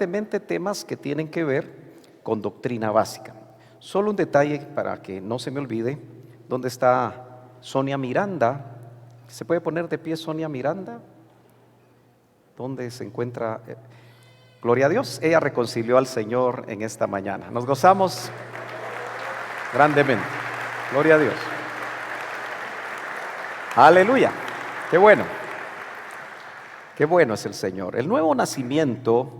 frecuentemente temas que tienen que ver con doctrina básica. Solo un detalle para que no se me olvide. ¿Dónde está Sonia Miranda? ¿Se puede poner de pie Sonia Miranda? ¿Dónde se encuentra? Gloria a Dios, ella reconcilió al Señor en esta mañana. Nos gozamos grandemente. Gloria a Dios. Aleluya. Qué bueno. Qué bueno es el Señor. El nuevo nacimiento,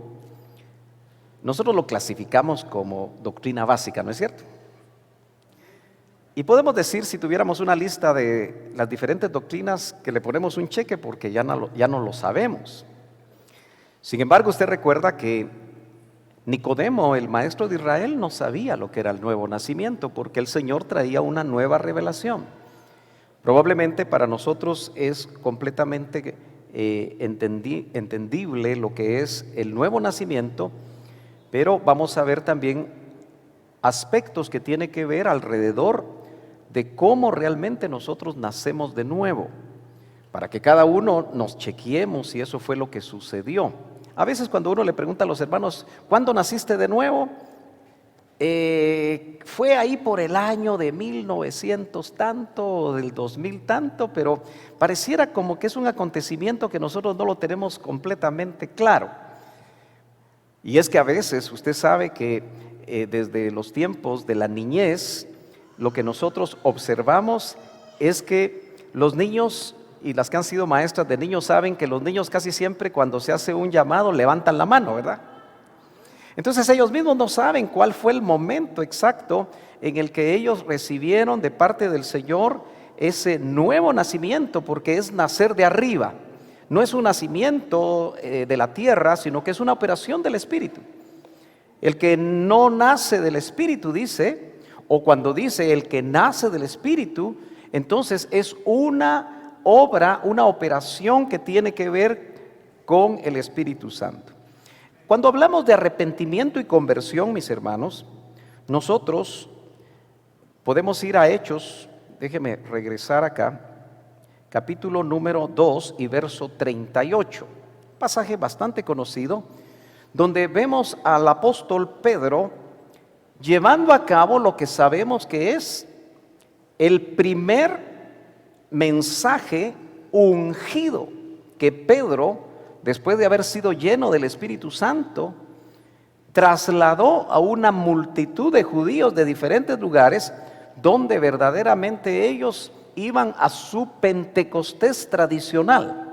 nosotros lo clasificamos como doctrina básica, ¿no es cierto? Y podemos decir, si tuviéramos una lista de las diferentes doctrinas, que le ponemos un cheque porque ya no lo sabemos. Sin embargo, usted recuerda que Nicodemo, el maestro de Israel, no sabía lo que era el nuevo nacimiento, porque el Señor traía una nueva revelación. Probablemente para nosotros es completamente entendible lo que es el nuevo nacimiento, pero vamos a ver también aspectos que tienen que ver alrededor de cómo realmente nosotros nacemos de nuevo, para que cada uno nos chequeemos si eso fue lo que sucedió. A veces cuando uno le pregunta a los hermanos, ¿cuándo naciste de nuevo? Fue ahí por el año de 1900 tanto, o del 2000 tanto, pero pareciera como que es un acontecimiento que nosotros no lo tenemos completamente claro. Y es que a veces usted sabe que desde los tiempos de la niñez, lo que nosotros observamos es que los niños, y las que han sido maestras de niños saben que los niños casi siempre cuando se hace un llamado levantan la mano, ¿verdad? Entonces ellos mismos no saben cuál fue el momento exacto en el que ellos recibieron de parte del Señor ese nuevo nacimiento, porque es nacer de arriba. No es un nacimiento de la tierra, sino que es una operación del Espíritu. El que no nace del Espíritu, dice, o cuando dice el que nace del Espíritu, entonces es una obra, una operación que tiene que ver con el Espíritu Santo. Cuando hablamos de arrepentimiento y conversión, mis hermanos, nosotros podemos ir a Hechos, déjeme regresar acá, capítulo número 2 y verso 38, pasaje bastante conocido, donde vemos al apóstol Pedro llevando a cabo lo que sabemos que es el primer mensaje ungido que Pedro, después de haber sido lleno del Espíritu Santo, trasladó a una multitud de judíos de diferentes lugares, donde verdaderamente ellos iban a su Pentecostés tradicional.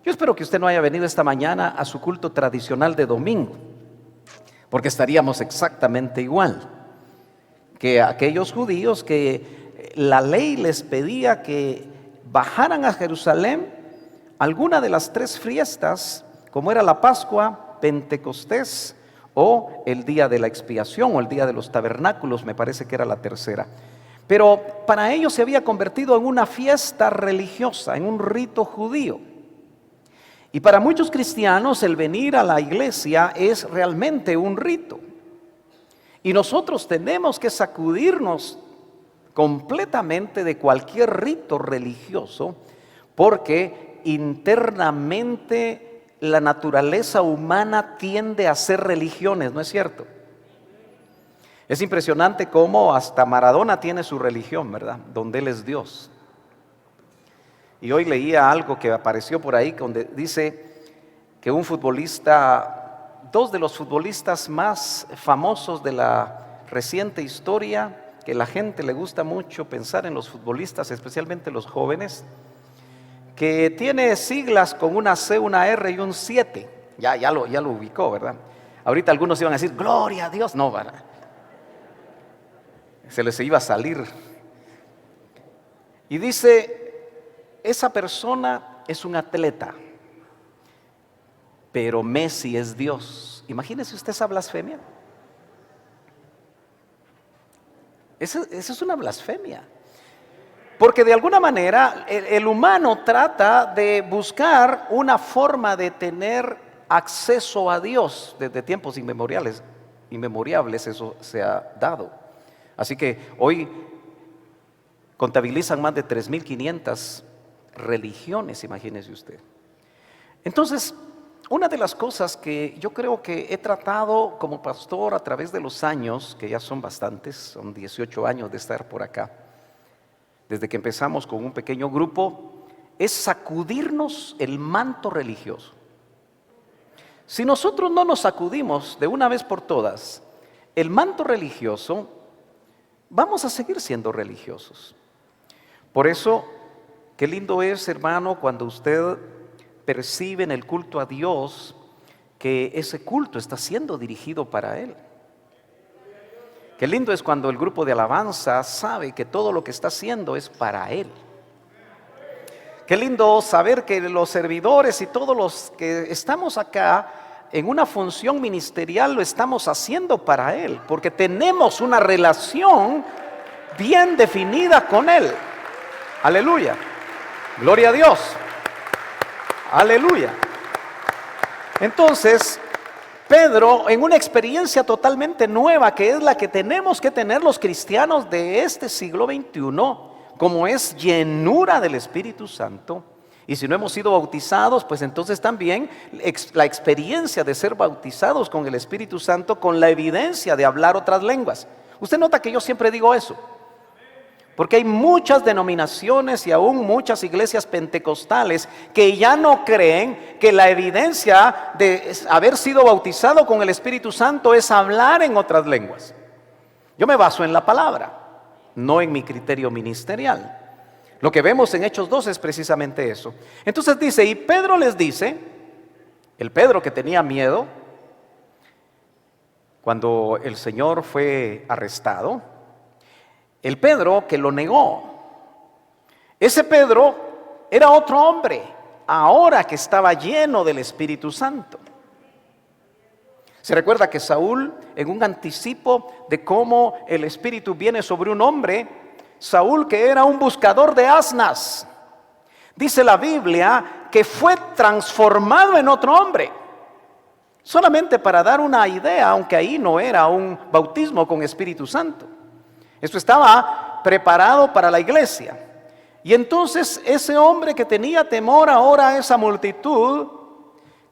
Yo espero que usted no haya venido esta mañana a su culto tradicional de domingo, porque estaríamos exactamente igual que aquellos judíos que la ley les pedía que bajaran a Jerusalén alguna de las tres fiestas, como era la Pascua, Pentecostés o el día de la expiación o el día de los tabernáculos, me parece que era la tercera. Pero para ellos se había convertido en una fiesta religiosa, en un rito judío. Y para muchos cristianos el venir a la iglesia es realmente un rito. Y nosotros tenemos que sacudirnos completamente de cualquier rito religioso, porque internamente la naturaleza humana tiende a ser religiones, ¿no es cierto? Es impresionante cómo hasta Maradona tiene su religión, ¿verdad? Donde él es Dios. Y hoy leía algo que apareció por ahí donde dice que un futbolista, dos de los futbolistas más famosos de la reciente historia, que la gente le gusta mucho pensar en los futbolistas, especialmente los jóvenes, que tiene siglas con una C, una R y un 7. Ya lo ubicó, ¿verdad? Ahorita algunos iban a decir, gloria a Dios. No, ¿verdad? Se les iba a salir. Y dice, esa persona es un atleta, pero Messi es Dios. Imagínese usted esa blasfemia. Esa es una blasfemia. Porque de alguna manera el humano trata de buscar una forma de tener acceso a Dios. Desde tiempos inmemoriales eso se ha dado. Así que hoy contabilizan más de 3.500 religiones, imagínese usted. Entonces, una de las cosas que yo creo que he tratado como pastor a través de los años, que ya son bastantes, son 18 años de estar por acá, desde que empezamos con un pequeño grupo, es sacudirnos el manto religioso. Si nosotros no nos sacudimos de una vez por todas el manto religioso, vamos a seguir siendo religiosos. Por eso, qué lindo es, hermano, cuando usted percibe en el culto a Dios que ese culto está siendo dirigido para Él. Qué lindo es cuando el grupo de alabanza sabe que todo lo que está haciendo es para Él. Qué lindo saber que los servidores y todos los que estamos acá en una función ministerial lo estamos haciendo para Él, porque tenemos una relación bien definida con Él. Aleluya. Gloria a Dios. Aleluya. Entonces, Pedro, en una experiencia totalmente nueva, que es la que tenemos que tener los cristianos de este siglo XXI, como es llenura del Espíritu Santo, y si no hemos sido bautizados, pues entonces también la experiencia de ser bautizados con el Espíritu Santo, con la evidencia de hablar otras lenguas. Usted nota que yo siempre digo eso, porque hay muchas denominaciones y aún muchas iglesias pentecostales que ya no creen que la evidencia de haber sido bautizado con el Espíritu Santo es hablar en otras lenguas. Yo me baso en la palabra, no en mi criterio ministerial. Lo que vemos en Hechos 2 es precisamente eso. Entonces dice, y Pedro les dice, el Pedro que tenía miedo, cuando el Señor fue arrestado, el Pedro que lo negó, ese Pedro era otro hombre, ahora que estaba lleno del Espíritu Santo. Se recuerda que Saúl, en un anticipo de cómo el Espíritu viene sobre un hombre, Saúl, que era un buscador de asnas, dice la Biblia que fue transformado en otro hombre. Solamente para dar una idea, aunque ahí no era un bautismo con Espíritu Santo. Esto estaba preparado para la iglesia. Y entonces ese hombre que tenía temor ahora a esa multitud,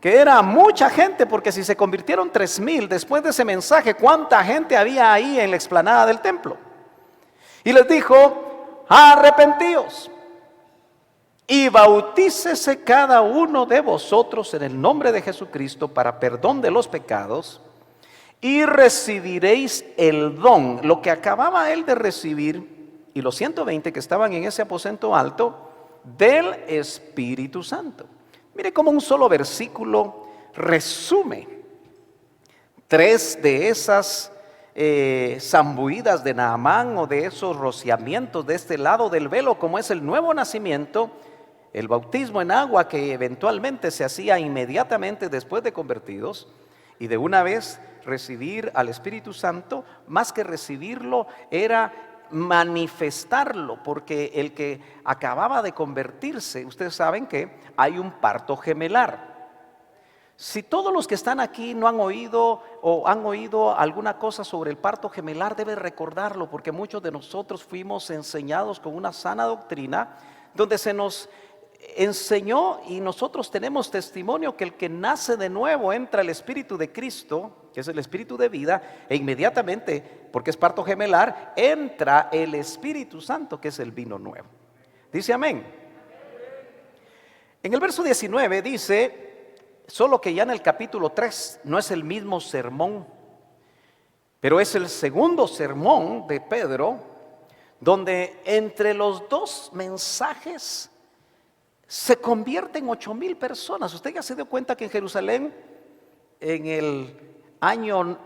que era mucha gente, porque si se convirtieron 3,000 después de ese mensaje, ¿cuánta gente había ahí en la explanada del templo? Y les dijo, arrepentíos y bautícese cada uno de vosotros en el nombre de Jesucristo para perdón de los pecados y recibiréis el don, lo que acababa él de recibir, y los 120 que estaban en ese aposento alto, del Espíritu Santo. Mire cómo un solo versículo resume 3 de esas zambuidas de Naamán, o de esos rociamientos de este lado del velo, como es el nuevo nacimiento, el bautismo en agua que eventualmente se hacía inmediatamente después de convertidos, y de una vez recibir al Espíritu Santo, más que recibirlo era manifestarlo, porque el que acababa de convertirse, ustedes saben que hay un parto gemelar. Si todos los que están aquí no han oído o han oído alguna cosa sobre el parto gemelar, debe recordarlo, porque muchos de nosotros fuimos enseñados con una sana doctrina donde se nos enseñó, y nosotros tenemos testimonio, que el que nace de nuevo entra el Espíritu de Cristo, que es el Espíritu de vida, e inmediatamente, porque es parto gemelar, entra el Espíritu Santo, que es el vino nuevo. Dice amén. En el verso 19 dice, solo que ya en el capítulo 3 no es el mismo sermón, pero es el segundo sermón de Pedro, donde entre los dos mensajes se convierten 8,000 personas. Usted ya se dio cuenta que en Jerusalén, en el año,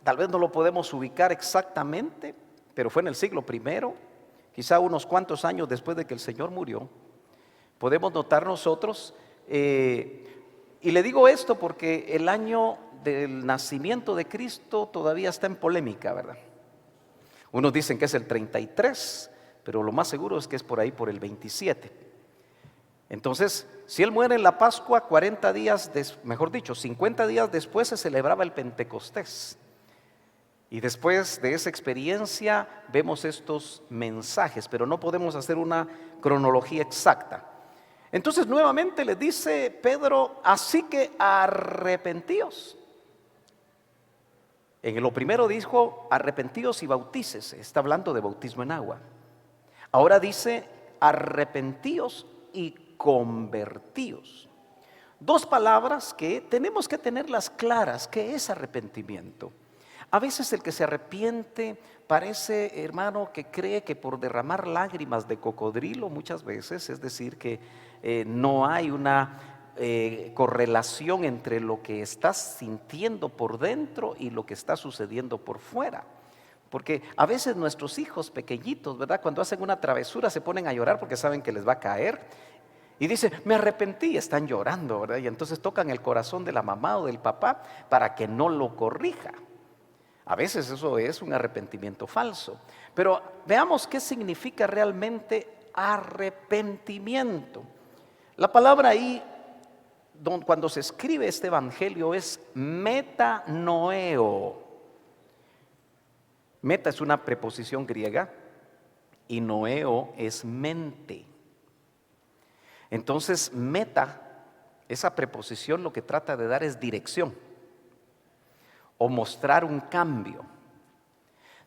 tal vez no lo podemos ubicar exactamente, pero fue en el siglo I, quizá unos cuantos años después de que el Señor murió, podemos notar nosotros, y le digo esto porque el año del nacimiento de Cristo todavía está en polémica, ¿verdad? Unos dicen que es el 33, pero lo más seguro es que es por ahí, por el 27. Entonces, si Él muere en la Pascua, 50 días después se celebraba el Pentecostés. Y después de esa experiencia vemos estos mensajes, pero no podemos hacer una cronología exacta. Entonces nuevamente le dice Pedro, así que arrepentíos. En lo primero dijo, arrepentíos y bautícese. Está hablando de bautismo en agua. Ahora dice, arrepentíos y convertíos. Dos palabras que tenemos que tenerlas claras. ¿Qué es arrepentimiento? A veces el que se arrepiente parece, hermano, que cree que por derramar lágrimas de cocodrilo muchas veces, es decir, que no hay una correlación entre lo que estás sintiendo por dentro y lo que está sucediendo por fuera. Porque a veces nuestros hijos pequeñitos, ¿verdad? Cuando hacen una travesura se ponen a llorar porque saben que les va a caer. Y dicen, me arrepentí, están llorando, ¿verdad? Y entonces tocan el corazón de la mamá o del papá para que no lo corrija. A veces eso es un arrepentimiento falso. Pero veamos qué significa realmente arrepentimiento. La palabra ahí, cuando se escribe este evangelio, es metanoeo. Meta es una preposición griega y noeo es mente. Entonces, meta, esa preposición lo que trata de dar es dirección o mostrar un cambio.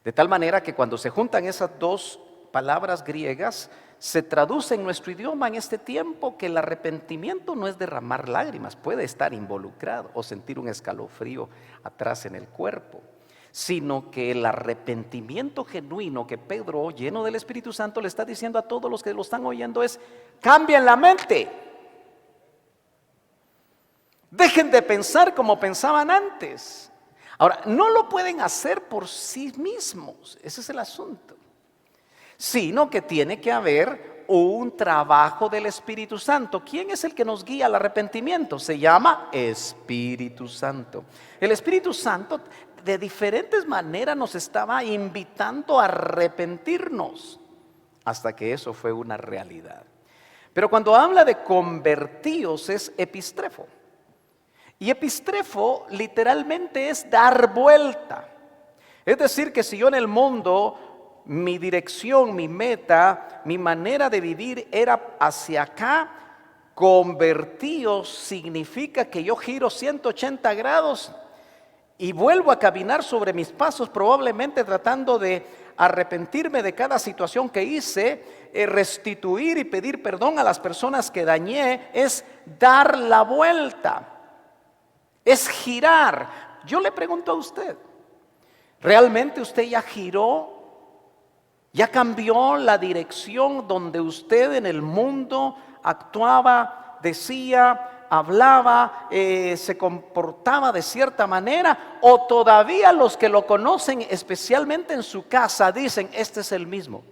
De tal manera que cuando se juntan esas dos palabras griegas, se traduce en nuestro idioma en este tiempo que el arrepentimiento no es derramar lágrimas, puede estar involucrado o sentir un escalofrío atrás en el cuerpo, sino que el arrepentimiento genuino que Pedro, lleno del Espíritu Santo, le está diciendo a todos los que lo están oyendo es: cambien la mente, dejen de pensar como pensaban antes. Ahora, no lo pueden hacer por sí mismos, ese es el asunto, sino que tiene que haber un trabajo del Espíritu Santo. ¿Quién es el que nos guía al arrepentimiento? Se llama Espíritu Santo. El Espíritu Santo de diferentes maneras nos estaba invitando a arrepentirnos hasta que eso fue una realidad. Pero cuando habla de convertíos es epistrefo. Y epistrefo literalmente es dar vuelta. Es decir, que si yo en el mundo, mi dirección, mi meta, mi manera de vivir era hacia acá, convertíos significa que yo giro 180 grados y vuelvo a caminar sobre mis pasos, probablemente tratando de arrepentirme de cada situación que hice, restituir y pedir perdón a las personas que dañé. Es dar la vuelta, es girar. Yo le pregunto a usted, ¿realmente usted ya giró? ¿Ya cambió la dirección donde usted en el mundo actuaba, decía, hablaba, se comportaba de cierta manera? ¿O todavía los que lo conocen, especialmente en su casa, dicen, este es el mismo?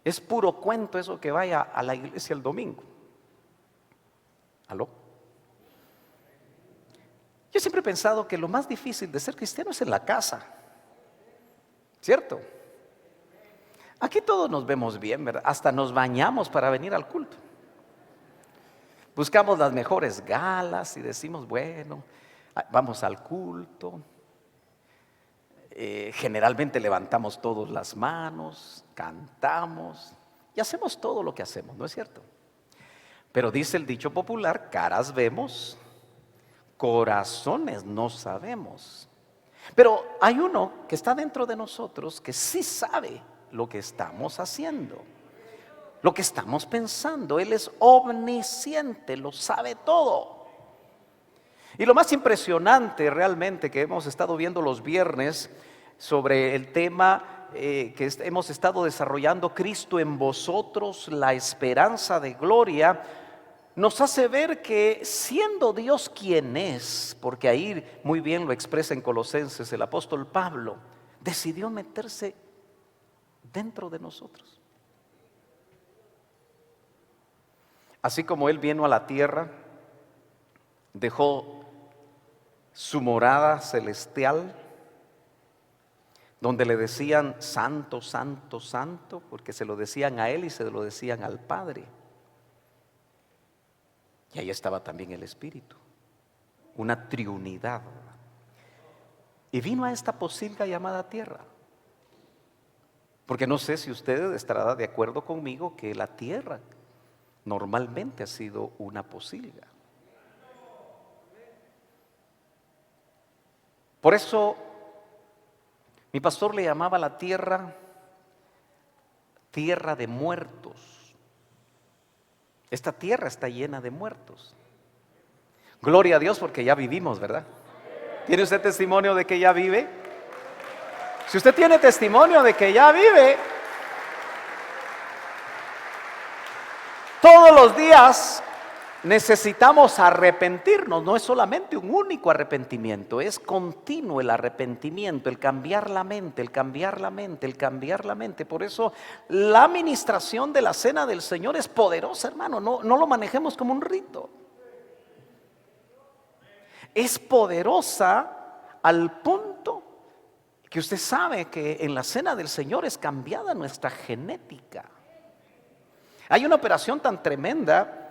Es puro cuento eso que vaya a la iglesia el domingo. ¿Aló? Yo siempre he pensado que lo más difícil de ser cristiano es en la casa, ¿cierto? Aquí todos nos vemos bien, ¿verdad? Hasta nos bañamos para venir al culto. Buscamos las mejores galas y decimos, bueno, vamos al culto. Generalmente levantamos todos las manos, cantamos y hacemos todo lo que hacemos, ¿no es cierto? Pero dice el dicho popular, caras vemos, corazones no sabemos. Pero hay uno que está dentro de nosotros que sí sabe lo que estamos haciendo, lo que estamos pensando. Él es omnisciente, lo sabe todo. Y lo más impresionante realmente que hemos estado viendo los viernes sobre el tema que hemos estado desarrollando, Cristo en vosotros, la esperanza de gloria, nos hace ver que siendo Dios quien es, porque ahí muy bien lo expresa en Colosenses el apóstol Pablo, decidió meterse dentro de nosotros. Así como Él vino a la tierra, dejó su morada celestial, donde le decían santo, santo, santo, porque se lo decían a Él y se lo decían al Padre. Y ahí estaba también el Espíritu, una triunidad. Y vino a esta posilga llamada tierra. Porque no sé si usted estará de acuerdo conmigo que la tierra normalmente ha sido una posilga. Por eso mi pastor le llamaba a la tierra tierra de muertos. Esta tierra está llena de muertos. Gloria a Dios porque ya vivimos, ¿verdad? ¿Tiene usted testimonio de que ya vive? Si usted tiene testimonio de que ya vive, todos los días necesitamos arrepentirnos. No es solamente un único arrepentimiento, es continuo el arrepentimiento, el cambiar la mente, el cambiar la mente, el cambiar la mente. Por eso la administración de la cena del Señor es poderosa, hermano. No lo manejemos como un rito. Es poderosa al punto que usted sabe que en la cena del Señor es cambiada nuestra genética. Hay una operación tan tremenda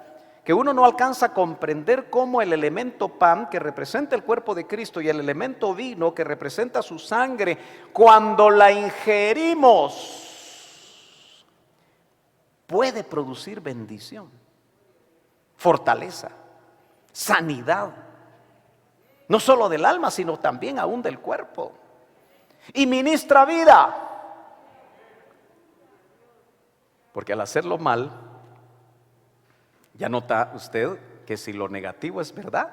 que uno no alcanza a comprender cómo el elemento pan, que representa el cuerpo de Cristo, y el elemento vino, que representa su sangre, cuando la ingerimos, puede producir bendición, fortaleza, sanidad, no solo del alma, sino también aún del cuerpo, y ministra vida. Porque al hacerlo mal, ya nota usted que si lo negativo es verdad,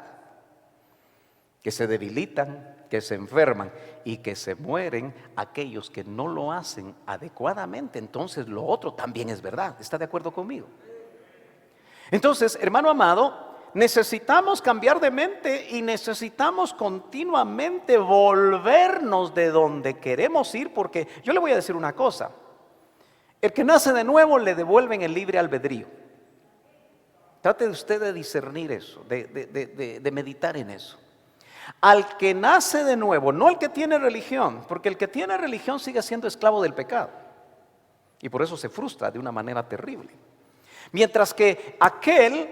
que se debilitan, que se enferman y que se mueren aquellos que no lo hacen adecuadamente, entonces lo otro también es verdad. ¿Está de acuerdo conmigo? Entonces, hermano amado, necesitamos cambiar de mente y necesitamos continuamente volvernos de donde queremos ir, porque yo le voy a decir una cosa: el que nace de nuevo le devuelven el libre albedrío. Trate de usted de discernir eso, de meditar en eso. Al que nace de nuevo, no el que tiene religión, porque el que tiene religión sigue siendo esclavo del pecado y por eso se frustra de una manera terrible. Mientras que aquel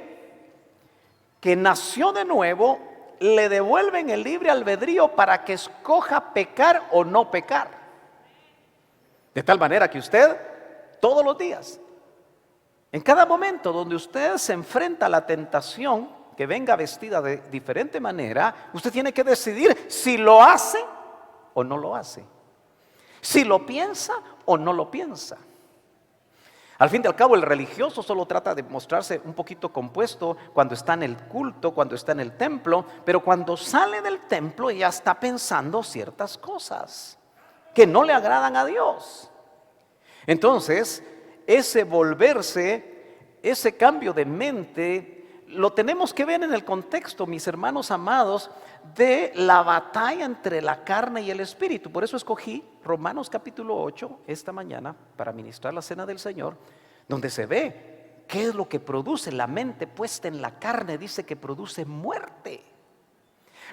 que nació de nuevo, le devuelven el libre albedrío para que escoja pecar o no pecar. De tal manera que usted, todos los días, en cada momento donde usted se enfrenta a la tentación, que venga vestida de diferente manera, usted tiene que decidir si lo hace o no lo hace, si lo piensa o no lo piensa. Al fin y al cabo, el religioso solo trata de mostrarse un poquito compuesto cuando está en el culto, cuando está en el templo, pero cuando sale del templo ya está pensando ciertas cosas que no le agradan a Dios. Entonces, ese volverse, ese cambio de mente, lo tenemos que ver en el contexto, mis hermanos amados, de la batalla entre la carne y el espíritu. Por eso escogí Romanos capítulo 8 esta mañana para ministrar la cena del Señor, donde se ve qué es lo que produce la mente puesta en la carne. Dice que produce muerte,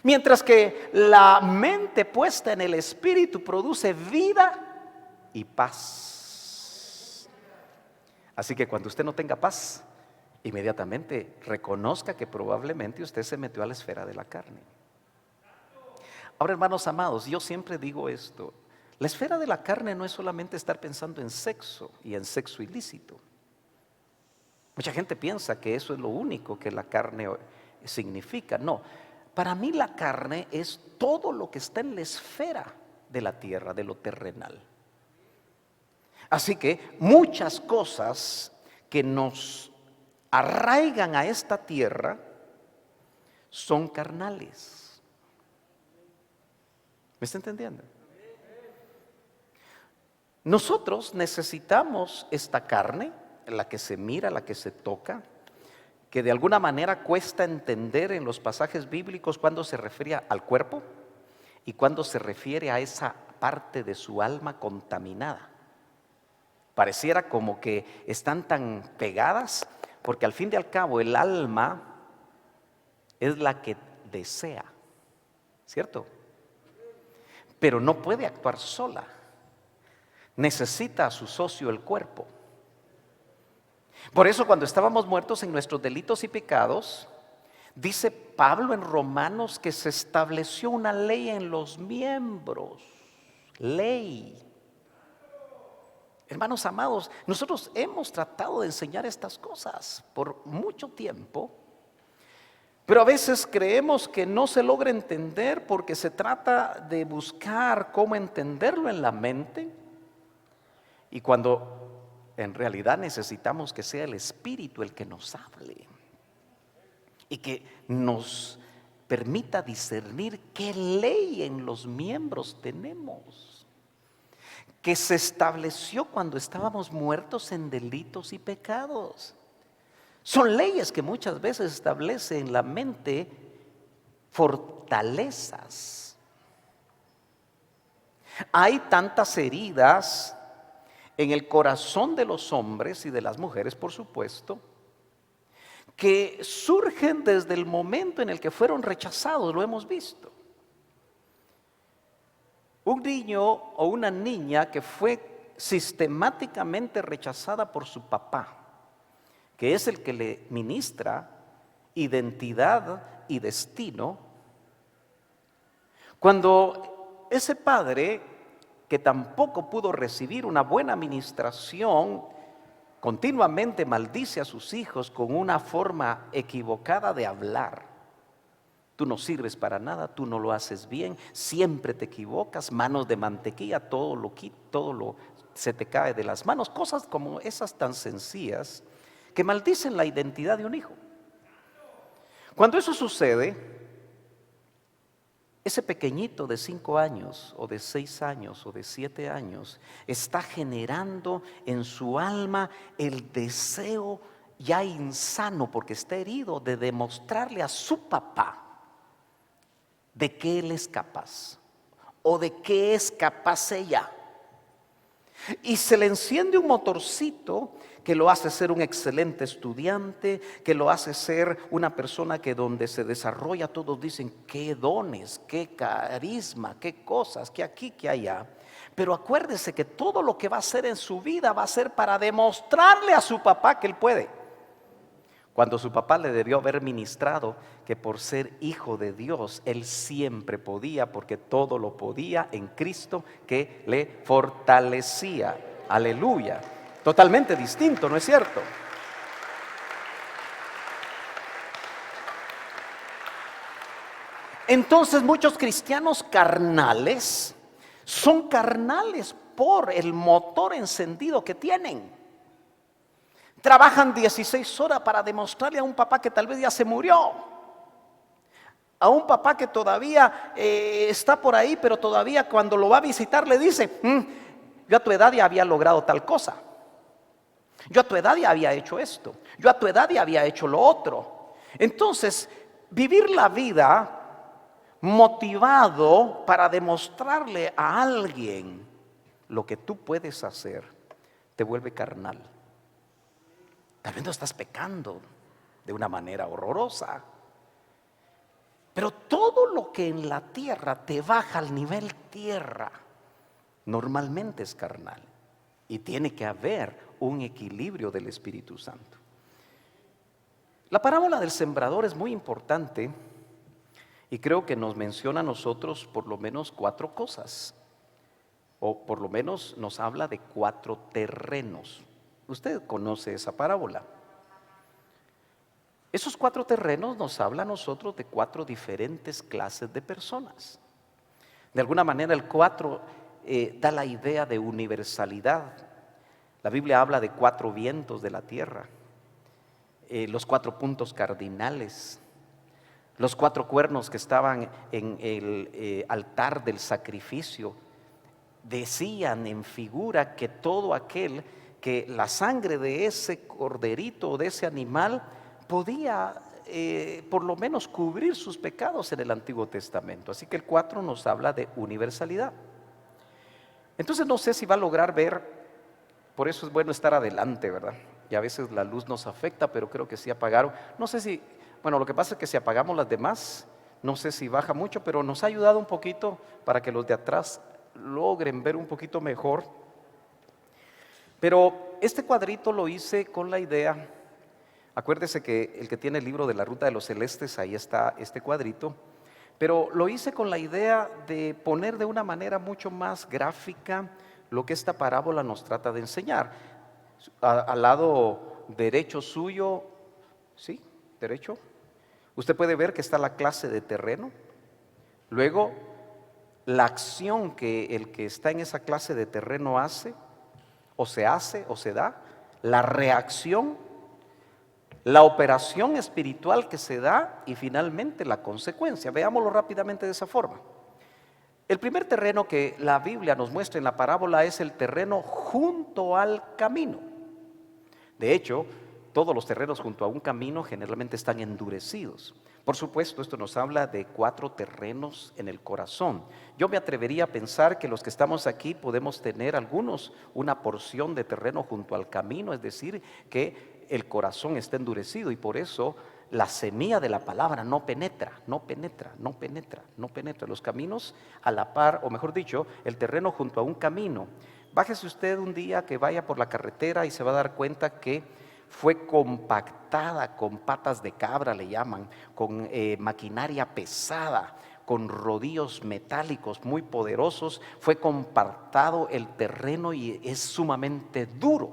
mientras que la mente puesta en el espíritu produce vida y paz. Así que cuando usted no tenga paz, inmediatamente reconozca que probablemente usted se metió a la esfera de la carne. Ahora, hermanos amados, yo siempre digo esto: la esfera de la carne no es solamente estar pensando en sexo y en sexo ilícito. Mucha gente piensa que eso es lo único que la carne significa. No, para mí la carne es todo lo que está en la esfera de la tierra, de lo terrenal. Así que muchas cosas que nos arraigan a esta tierra son carnales. ¿Me está entendiendo? Nosotros necesitamos esta carne, la que se mira, la que se toca, que de alguna manera cuesta entender en los pasajes bíblicos cuando se refiere al cuerpo y cuando se refiere a esa parte de su alma contaminada. Pareciera como que están tan pegadas, porque al fin y al cabo el alma es la que desea, ¿cierto? Pero no puede actuar sola, necesita a su socio el cuerpo. Por eso cuando estábamos muertos en nuestros delitos y pecados, dice Pablo en Romanos que se estableció una ley en los miembros, ley. Hermanos amados, nosotros hemos tratado de enseñar estas cosas por mucho tiempo, pero a veces creemos que no se logra entender porque se trata de buscar cómo entenderlo en la mente, y cuando en realidad necesitamos que sea el Espíritu el que nos hable y que nos permita discernir qué ley en los miembros tenemos, que se estableció cuando estábamos muertos en delitos y pecados. Son leyes que muchas veces establece en la mente fortalezas. Hay tantas heridas en el corazón de los hombres y de las mujeres, por supuesto, que surgen desde el momento en el que fueron rechazados, lo hemos visto. Un niño o una niña que fue sistemáticamente rechazada por su papá, que es el que le ministra identidad y destino, cuando ese padre, que tampoco pudo recibir una buena administración, continuamente maldice a sus hijos con una forma equivocada de hablar. Tú no sirves para nada, tú no lo haces bien, siempre te equivocas, manos de mantequilla, todo se te cae de las manos. Cosas como esas tan sencillas que maldicen la identidad de un hijo. Cuando eso sucede, ese pequeñito de 5 años o de 6 años o de 7 años está generando en su alma el deseo ya insano, porque está herido, de demostrarle a su papá de qué él es capaz o de qué es capaz ella. Y se le enciende un motorcito que lo hace ser un excelente estudiante, que lo hace ser una persona que donde se desarrolla todos dicen qué dones, qué carisma, qué cosas, qué aquí, qué allá. Pero acuérdese que todo lo que va a hacer en su vida va a ser para demostrarle a su papá que él puede. Cuando su papá le debió haber ministrado que por ser hijo de Dios, él siempre podía, porque todo lo podía en Cristo que le fortalecía. Aleluya. Totalmente distinto, ¿no es cierto? Entonces muchos cristianos carnales son carnales por el motor encendido que tienen. Trabajan 16 horas para demostrarle a un papá que tal vez ya se murió, a un papá que todavía está por ahí, pero todavía cuando lo va a visitar le dice, yo a tu edad ya había logrado tal cosa, yo a tu edad ya había hecho esto, yo a tu edad ya había hecho lo otro. Entonces, vivir la vida motivado para demostrarle a alguien lo que tú puedes hacer, te vuelve carnal. Tal vez no estás pecando de una manera horrorosa, pero todo lo que en la tierra te baja al nivel tierra normalmente es carnal, y tiene que haber un equilibrio del Espíritu Santo. La parábola del sembrador es muy importante y creo que nos menciona a nosotros por lo menos 4 cosas, o por lo menos nos habla de 4 terrenos. Usted conoce esa parábola. Esos 4 terrenos nos habla a nosotros de 4 diferentes clases de personas. De alguna manera el 4 da la idea de universalidad. La Biblia habla de 4 vientos de la tierra, los 4 puntos cardinales, los 4 cuernos que estaban en el altar del sacrificio. Decían en figura que todo aquel que la sangre de ese corderito o de ese animal podía por lo menos cubrir sus pecados en el Antiguo Testamento. Así que el 4 nos habla de universalidad. Entonces no sé si va a lograr ver, por eso es bueno estar adelante, ¿verdad? Y a veces la luz nos afecta, pero creo que sí apagaron. No sé si, bueno, lo que pasa es que si apagamos las demás, no sé si baja mucho, pero nos ha ayudado un poquito para que los de atrás logren ver un poquito mejor. Pero este cuadrito lo hice con la idea, acuérdese que el que tiene el libro de la Ruta de los Celestes, ahí está este cuadrito, pero lo hice con la idea de poner de una manera mucho más gráfica lo que esta parábola nos trata de enseñar. Al lado derecho suyo, ¿sí? Derecho. Usted puede ver que está la clase de terreno. Luego, la acción que el que está en esa clase de terreno hace o se da, la reacción, la operación espiritual que se da y finalmente la consecuencia. Veámoslo rápidamente de esa forma. El primer terreno que la Biblia nos muestra en la parábola es el terreno junto al camino. De hecho, todos los terrenos junto a un camino generalmente están endurecidos. Por supuesto, esto nos habla de 4 terrenos en el corazón. Yo me atrevería a pensar que los que estamos aquí podemos tener algunos una porción de terreno junto al camino, es decir, que el corazón está endurecido y por eso la semilla de la palabra no penetra. Los caminos a la par, o mejor dicho, el terreno junto a un camino. Bájese usted un día que vaya por la carretera y se va a dar cuenta que fue compactada con patas de cabra, le llaman, con maquinaria pesada, con rodillos metálicos muy poderosos. Fue compactado el terreno y es sumamente duro.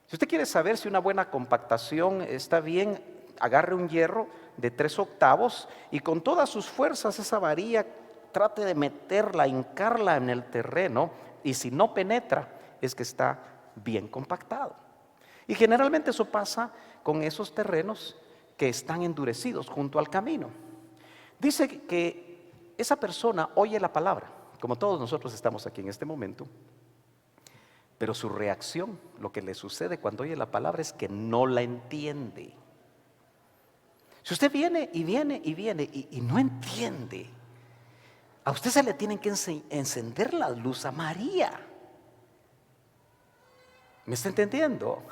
Si usted quiere saber si una buena compactación está bien, agarre un hierro de 3/8 y con todas sus fuerzas esa varilla trate de meterla, hincarla en el terreno, y si no penetra es que está bien compactado. Y generalmente eso pasa con esos terrenos que están endurecidos junto al camino. Dice que esa persona oye la palabra, como todos nosotros estamos aquí en este momento, pero su reacción, lo que le sucede cuando oye la palabra es que no la entiende. Si usted viene y no entiende, a usted se le tienen que encender la luz amarilla. ¿Me está entendiendo?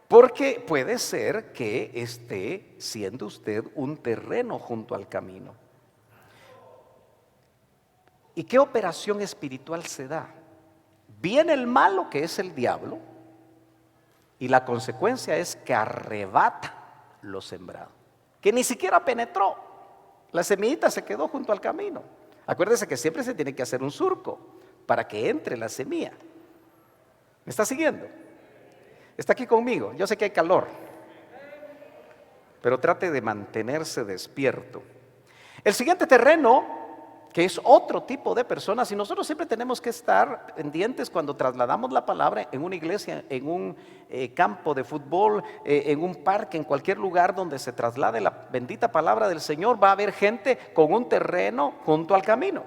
Porque puede ser que esté siendo usted un terreno junto al camino. ¿Y qué operación espiritual se da? Viene el malo, que es el diablo, y la consecuencia es que arrebata lo sembrado, que ni siquiera penetró. La semillita se quedó junto al camino. Acuérdese que siempre se tiene que hacer un surco para que entre la semilla. ¿Me está siguiendo? ¿Está aquí conmigo? Yo sé que hay calor, pero trate de mantenerse despierto. El siguiente terreno, que es otro tipo de personas, y nosotros siempre tenemos que estar pendientes cuando trasladamos la palabra en una iglesia, en un campo de fútbol, en un parque, en cualquier lugar donde se traslade la bendita palabra del Señor, va a haber gente con un terreno junto al camino.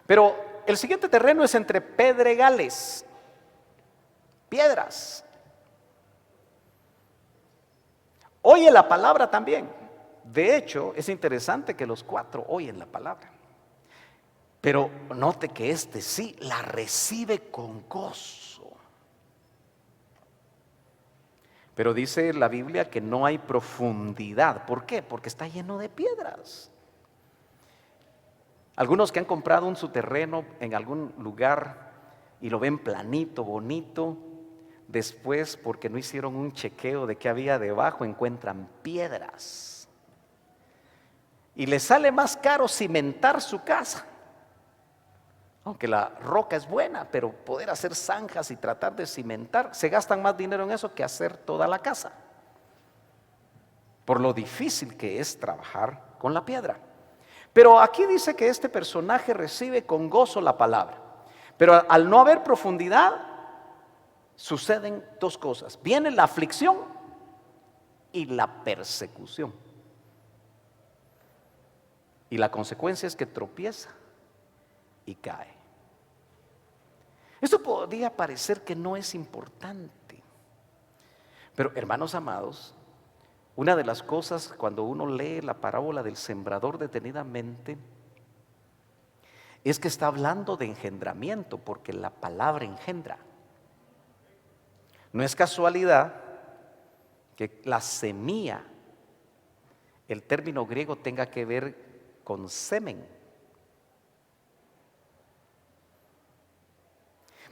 Pero el siguiente terreno es entre pedregales, piedras. Oye la palabra también. De hecho, es interesante que los 4 oyen la palabra. Pero note que este sí la recibe con gozo. Pero dice la Biblia que no hay profundidad. ¿Por qué? Porque está lleno de piedras. Algunos que han comprado su terreno en algún lugar y lo ven planito, bonito, después, porque no hicieron un chequeo de qué había debajo, encuentran piedras. Y les sale más caro cimentar su casa. Aunque la roca es buena, pero poder hacer zanjas y tratar de cimentar, se gastan más dinero en eso que hacer toda la casa. Por lo difícil que es trabajar con la piedra. Pero aquí dice que este personaje recibe con gozo la palabra. Pero al no haber profundidad, suceden 2 cosas. Viene la aflicción y la persecución. Y la consecuencia es que tropieza y cae. Esto podría parecer que no es importante, pero hermanos amados, una de las cosas cuando uno lee la parábola del sembrador detenidamente es que está hablando de engendramiento, porque la palabra engendra. No es casualidad que la semilla, el término griego, tenga que ver con semen.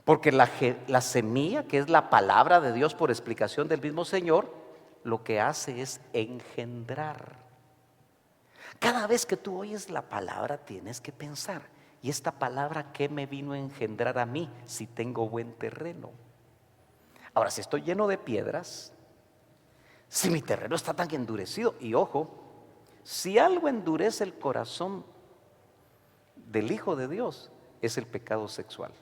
Porque la semilla, que es la palabra de Dios por explicación del mismo Señor, lo que hace es engendrar. Cada vez que tú oyes la palabra tienes que pensar, ¿Y esta palabra qué me vino a engendrar a mí si tengo buen terreno? Ahora, si estoy lleno de piedras, si mi terreno está tan endurecido, y ojo, si algo endurece el corazón del Hijo de Dios, es el pecado sexual.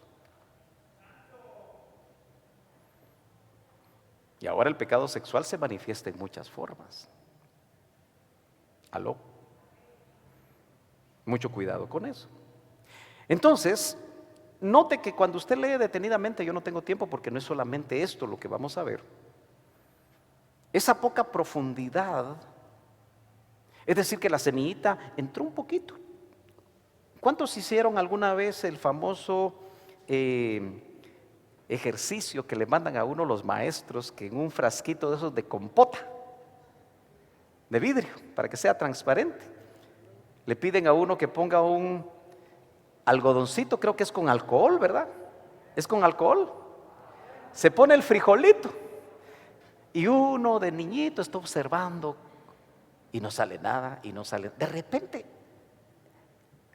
Y ahora el pecado sexual se manifiesta en muchas formas. ¿Aló? Mucho cuidado con eso. Entonces, note que cuando usted lee detenidamente, yo no tengo tiempo porque no es solamente esto lo que vamos a ver. Esa poca profundidad, es decir, que la semillita entró un poquito. ¿Cuántos hicieron alguna vez el famoso ejercicio que le mandan a uno los maestros, que en un frasquito de esos de compota, de vidrio, para que sea transparente, le piden a uno que ponga un algodoncito, creo que es con alcohol, ¿verdad? ¿Es con alcohol? Se pone el frijolito y uno de niñito está observando y no sale nada y no sale. De repente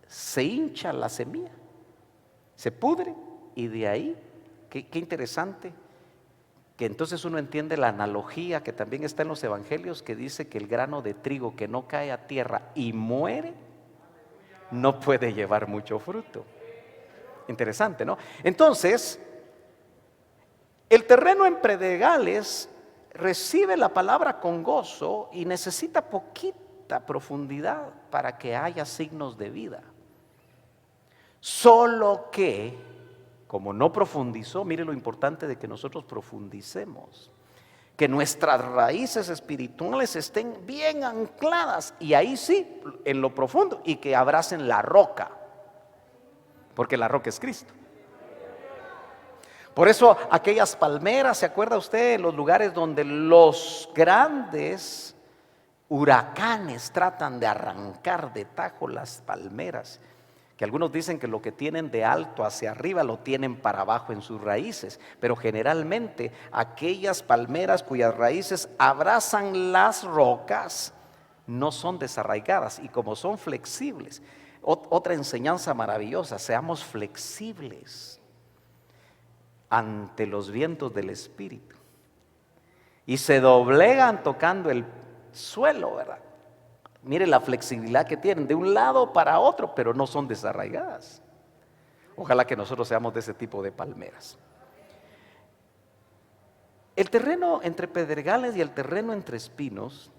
se hincha la semilla, se pudre y de ahí, qué interesante, que entonces uno entiende la analogía que también está en los evangelios, que dice que el grano de trigo que no cae a tierra y muere, no puede llevar mucho fruto. Interesante, ¿no? Entonces, el terreno en predegales recibe la palabra con gozo y necesita poquita profundidad para que haya signos de vida. Solo que, como no profundizó, mire lo importante de que nosotros profundicemos, que nuestras raíces espirituales estén bien ancladas, y ahí sí, en lo profundo, y que abracen la roca, porque la roca es Cristo. Por eso aquellas palmeras, ¿se acuerda usted? Los lugares donde los grandes huracanes tratan de arrancar de tajo las palmeras, que algunos dicen que lo que tienen de alto hacia arriba lo tienen para abajo en sus raíces, pero generalmente aquellas palmeras cuyas raíces abrazan las rocas no son desarraigadas, y como son flexibles, otra enseñanza maravillosa, seamos flexibles ante los vientos del Espíritu, y se doblegan tocando el suelo, ¿verdad? Mire la flexibilidad que tienen de un lado para otro, pero no son desarraigadas. Ojalá que nosotros seamos de ese tipo de palmeras. El terreno entre pedregales y el terreno entre espinos,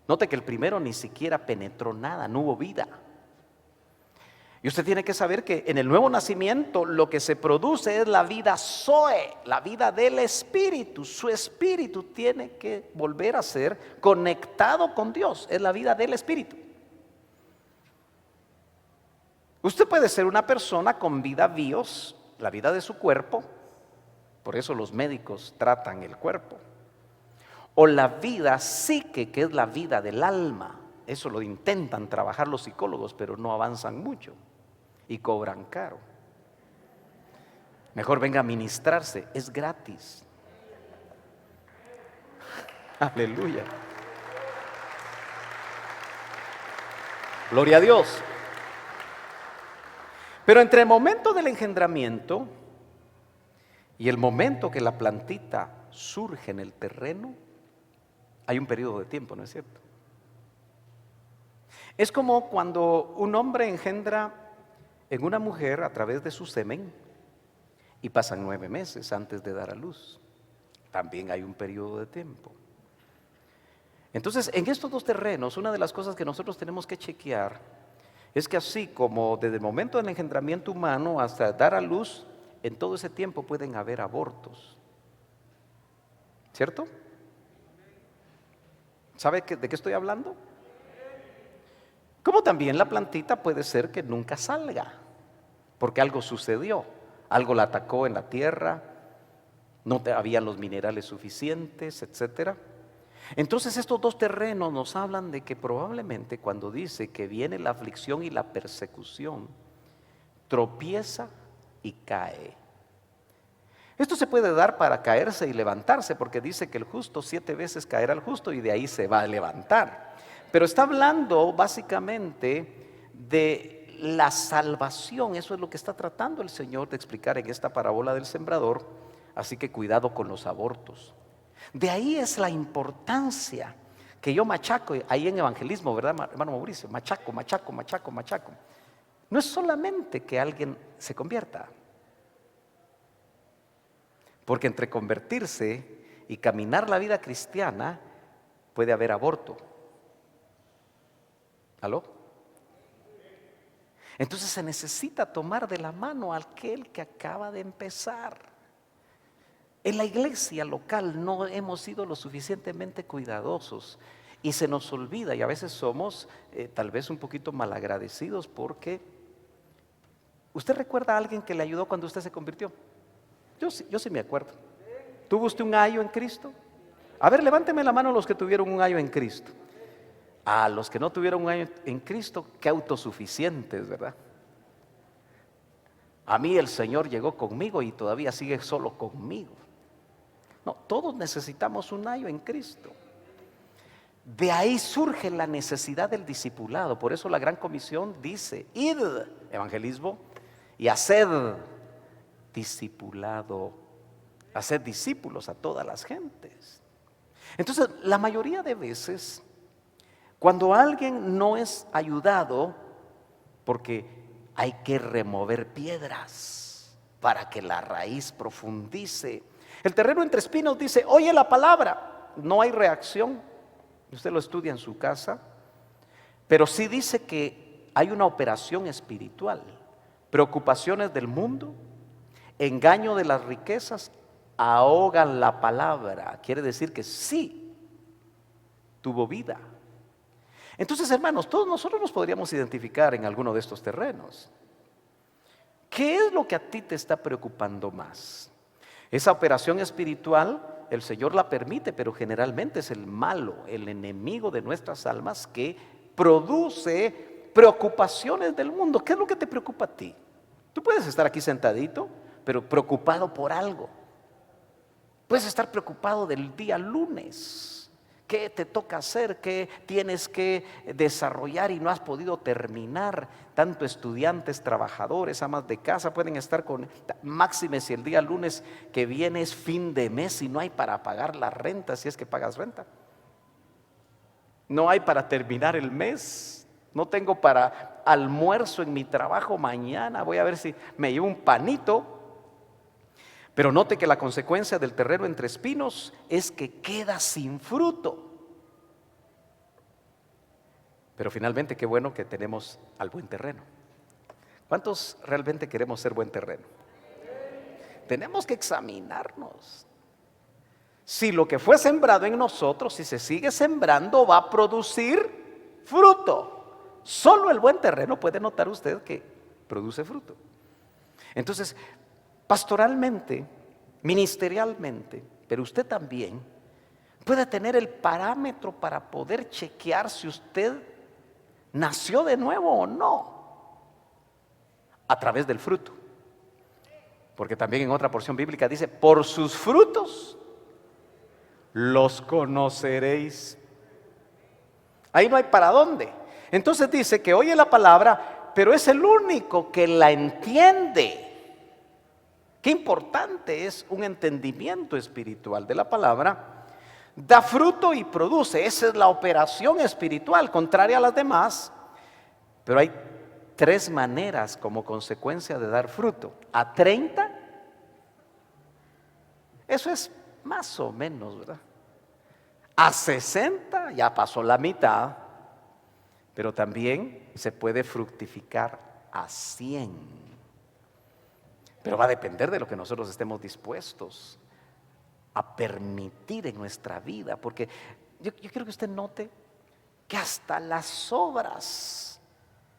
note que el primero ni siquiera penetró nada, no hubo vida. Y usted tiene que saber que en el nuevo nacimiento lo que se produce es la vida Zoe, la vida del Espíritu. Su espíritu tiene que volver a ser conectado con Dios, es la vida del Espíritu. Usted puede ser una persona con vida bios, la vida de su cuerpo, por eso los médicos tratan el cuerpo, o la vida psique, que es la vida del alma. Eso lo intentan trabajar los psicólogos, pero no avanzan mucho y cobran caro. Mejor venga a ministrarse, es gratis. Aleluya. Gloria a Dios. Pero entre el momento del engendramiento y el momento que la plantita surge en el terreno, hay un periodo de tiempo, ¿no es cierto? Es como cuando un hombre engendra en una mujer a través de su semen y pasan 9 meses antes de dar a luz. También hay un periodo de tiempo. Entonces, en estos dos terrenos, una de las cosas que nosotros tenemos que chequear es que así como desde el momento del engendramiento humano hasta dar a luz, en todo ese tiempo pueden haber abortos. ¿Cierto? ¿Sabe de qué estoy hablando? Como también la plantita puede ser que nunca salga, porque algo sucedió, algo la atacó en la tierra, no habían los minerales suficientes, etcétera. Entonces estos dos terrenos nos hablan de que probablemente cuando dice que viene la aflicción y la persecución, tropieza y cae. Esto se puede dar para caerse y levantarse, porque dice que el justo 7 veces caerá el justo y de ahí se va a levantar. Pero está hablando básicamente de la salvación, eso es lo que está tratando el Señor de explicar en esta parábola del sembrador. Así que cuidado con los abortos. De ahí es la importancia que yo machaco ahí en evangelismo, ¿verdad, hermano Mauricio? Machaco. No es solamente que alguien se convierta, porque entre convertirse y caminar la vida cristiana puede haber aborto. ¿Aló? Entonces se necesita tomar de la mano a aquel que acaba de empezar. En la iglesia local no hemos sido lo suficientemente cuidadosos y se nos olvida, y a veces somos tal vez un poquito malagradecidos, porque ¿usted recuerda a alguien que le ayudó cuando usted se convirtió? Yo sí me acuerdo. ¿Tuvo usted un ayo en Cristo? A ver, levánteme la mano los que tuvieron un ayo en Cristo. A los que no tuvieron un ayo en Cristo, qué autosuficientes, ¿verdad? A mí el Señor llegó conmigo y todavía sigue solo conmigo. No, todos necesitamos un ayo en Cristo. De ahí surge la necesidad del discipulado. Por eso la Gran Comisión dice: id, evangelismo, y haced discipulado, haced discípulos a todas las gentes. Entonces, la mayoría de veces, cuando alguien no es ayudado, porque hay que remover piedras para que la raíz profundice. El terreno entre espinos dice: oye la palabra, no hay reacción. Usted lo estudia en su casa, pero sí dice que hay una operación espiritual. Preocupaciones del mundo, engaño de las riquezas, ahogan la palabra. Quiere decir que sí tuvo vida. Entonces, hermanos, todos nosotros nos podríamos identificar en alguno de estos terrenos. ¿Qué es lo que a ti te está preocupando más? Esa operación espiritual, el Señor la permite, pero generalmente es el malo, el enemigo de nuestras almas, que produce preocupaciones del mundo. ¿Qué es lo que te preocupa a ti? Tú puedes estar aquí sentadito, pero preocupado por algo. Puedes estar preocupado del día lunes. ¿Qué te toca hacer? ¿Qué tienes que desarrollar y no has podido terminar? Tanto estudiantes, trabajadores, amas de casa pueden estar con máxime si el día lunes que viene es fin de mes y no hay para pagar la renta, si es que pagas renta. No hay para terminar el mes. No tengo para almuerzo en mi trabajo mañana. Voy a ver si me llevo un panito. Pero note que la consecuencia del terreno entre espinos es que queda sin fruto. Pero finalmente, qué bueno que tenemos al buen terreno. ¿Cuántos realmente queremos ser buen terreno? Tenemos que examinarnos. Si lo que fue sembrado en nosotros, si se sigue sembrando, va a producir fruto. Solo el buen terreno puede notar usted que produce fruto. Entonces, pastoralmente, ministerialmente, pero usted también puede tener el parámetro para poder chequear si usted nació de nuevo o no, a través del fruto. Porque también en otra porción bíblica dice: por sus frutos los conoceréis. Ahí no hay para dónde. Entonces dice que oye la palabra, pero es el único que la entiende. Qué importante es un entendimiento espiritual de la palabra. Da fruto y produce. Esa es la operación espiritual, contraria a las demás. Pero hay 3 maneras como consecuencia de dar fruto. A 30, eso es más o menos, ¿verdad? A 60 ya pasó la mitad. Pero también se puede fructificar a 100. Pero va a depender de lo que nosotros estemos dispuestos a permitir en nuestra vida. Porque yo quiero que usted note que hasta las obras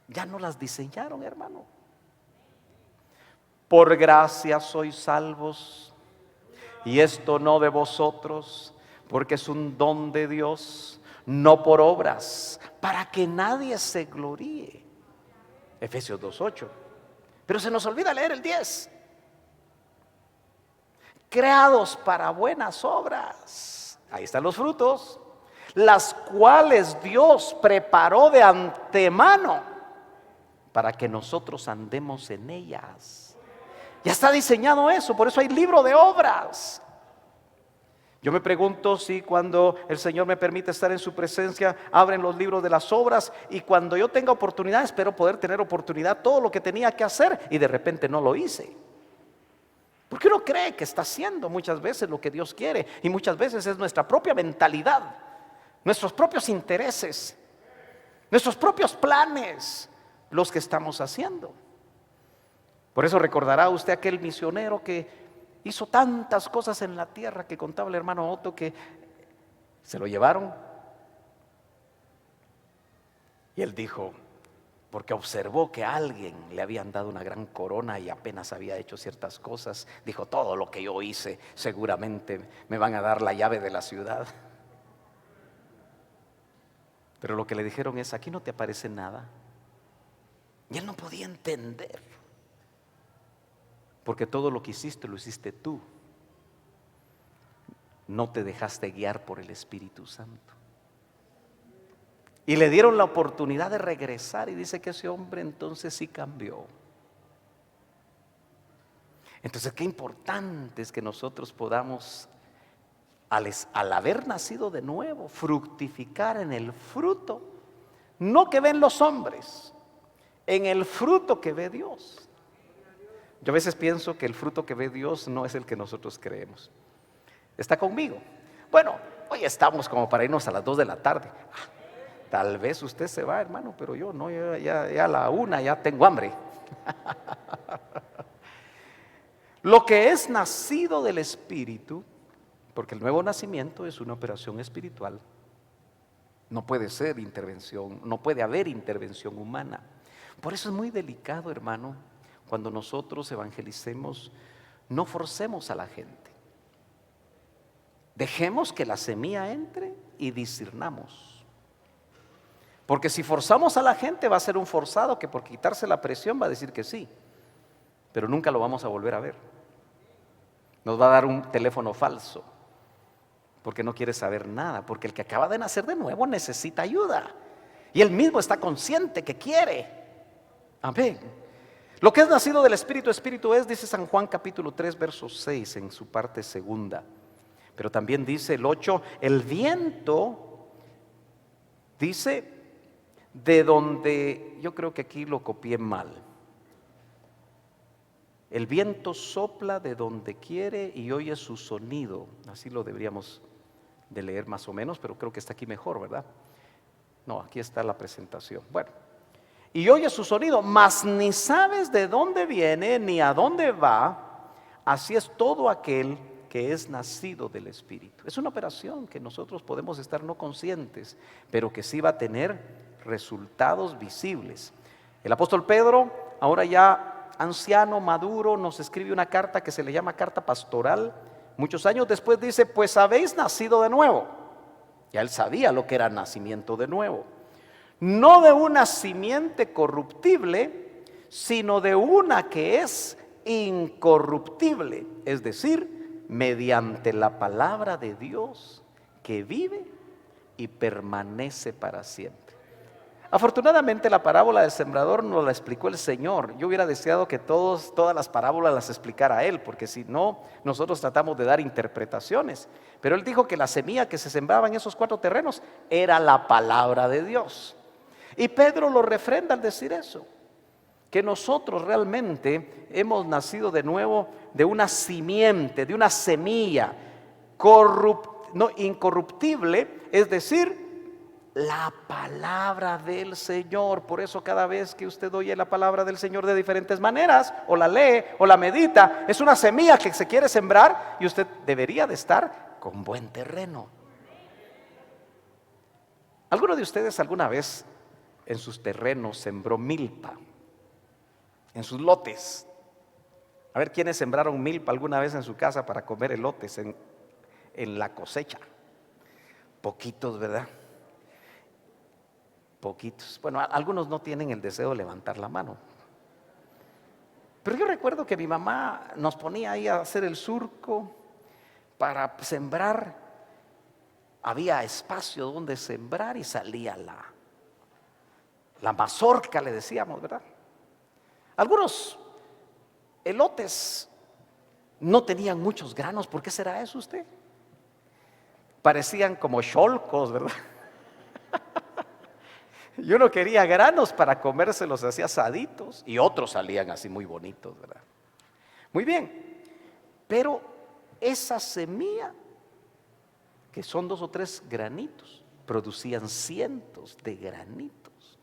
ya no las diseñaron, hermano. Por gracia sois salvos, y esto no de vosotros, porque es un don de Dios, no por obras, para que nadie se gloríe. Efesios 2:8. Pero se nos olvida leer el 10. Creados para buenas obras. Ahí están los frutos, las cuales Dios preparó de antemano para que nosotros andemos en ellas. Ya está diseñado eso, por eso hay libro de obras. Yo me pregunto si cuando el Señor me permite estar en su presencia, abren los libros de las obras, y cuando yo tenga oportunidad, espero poder tener oportunidad todo lo que tenía que hacer, y de repente no lo hice. Porque uno cree que está haciendo muchas veces lo que Dios quiere, y muchas veces es nuestra propia mentalidad, nuestros propios intereses, nuestros propios planes los que estamos haciendo. Por eso recordará usted aquel misionero que hizo tantas cosas en la tierra, que contaba el hermano Otto, que se lo llevaron. Y él dijo, porque observó que a alguien le habían dado una gran corona y apenas había hecho ciertas cosas, dijo, todo lo que yo hice seguramente me van a dar la llave de la ciudad. Pero lo que le dijeron es, aquí no te aparece nada. Y él no podía entender, porque todo lo que hiciste lo hiciste tú. No te dejaste guiar por el Espíritu Santo. Y le dieron la oportunidad de regresar, y dice que ese hombre entonces sí cambió. Entonces qué importante es que nosotros podamos, al haber nacido de nuevo, fructificar en el fruto, no que ven los hombres, en el fruto que ve Dios. Yo a veces pienso que el fruto que ve Dios no es el que nosotros creemos. ¿Está conmigo? Bueno, hoy estamos como para irnos a las 2 de la tarde. Tal vez usted se va, hermano, pero yo no, ya a la 1 ya tengo hambre. Lo que es nacido del Espíritu, porque el nuevo nacimiento es una operación espiritual, no puede ser intervención, no puede haber intervención humana. Por eso es muy delicado, hermano, cuando nosotros evangelicemos, no forcemos a la gente. Dejemos que la semilla entre y discernamos. Porque si forzamos a la gente, va a ser un forzado que por quitarse la presión va a decir que sí, pero nunca lo vamos a volver a ver. Nos va a dar un teléfono falso, porque no quiere saber nada, porque el que acaba de nacer de nuevo necesita ayuda, y él mismo está consciente que quiere. Amén. Lo que es nacido del Espíritu, Espíritu es, dice San Juan capítulo 3 verso 6 en su parte segunda. Pero también dice el 8, el viento, dice, de donde, yo creo que aquí lo copié mal. El viento sopla de donde quiere y oye su sonido. Así lo deberíamos de leer más o menos, pero creo que está aquí mejor, ¿verdad? No, aquí está la presentación. Bueno, y oye su sonido, mas ni sabes de dónde viene ni a dónde va. Así es todo aquel que es nacido del Espíritu. Es una operación que nosotros podemos estar no conscientes, pero que sí va a tener resultados visibles. El apóstol Pedro, ahora ya anciano, maduro, nos escribe una carta que se le llama carta pastoral. Muchos años después dice, pues habéis nacido de nuevo. Ya él sabía lo que era nacimiento de nuevo. No de una simiente corruptible, sino de una que es incorruptible, es decir, mediante la palabra de Dios que vive y permanece para siempre. Afortunadamente la parábola del sembrador nos la explicó el Señor. Yo hubiera deseado que todas las parábolas las explicara Él, porque si no, nosotros tratamos de dar interpretaciones. Pero Él dijo que la semilla que se sembraba en esos 4 terrenos era la palabra de Dios. Y Pedro lo refrenda al decir eso, que nosotros realmente hemos nacido de nuevo de una simiente, de una semilla incorruptible, es decir, la palabra del Señor. Por eso cada vez que usted oye la palabra del Señor de diferentes maneras, o la lee o la medita, es una semilla que se quiere sembrar, y usted debería de estar con buen terreno. ¿Alguno de ustedes alguna vez en sus terrenos sembró milpa? En sus lotes. A ver, ¿quiénes sembraron milpa alguna vez en su casa para comer elotes en la cosecha? Poquitos, ¿verdad? Poquitos. Bueno, algunos no tienen el deseo de levantar la mano. Pero yo recuerdo que mi mamá nos ponía ahí a hacer el surco para sembrar. Había espacio donde sembrar y salía la mazorca, le decíamos, ¿verdad? Algunos elotes no tenían muchos granos. ¿Por qué será eso usted? Parecían como cholcos, ¿verdad? Y uno quería granos para comérselos así asaditos, y otros salían así muy bonitos, ¿verdad? Muy bien, pero esa semilla, que son 2 o 3 granitos, producían cientos de granitos.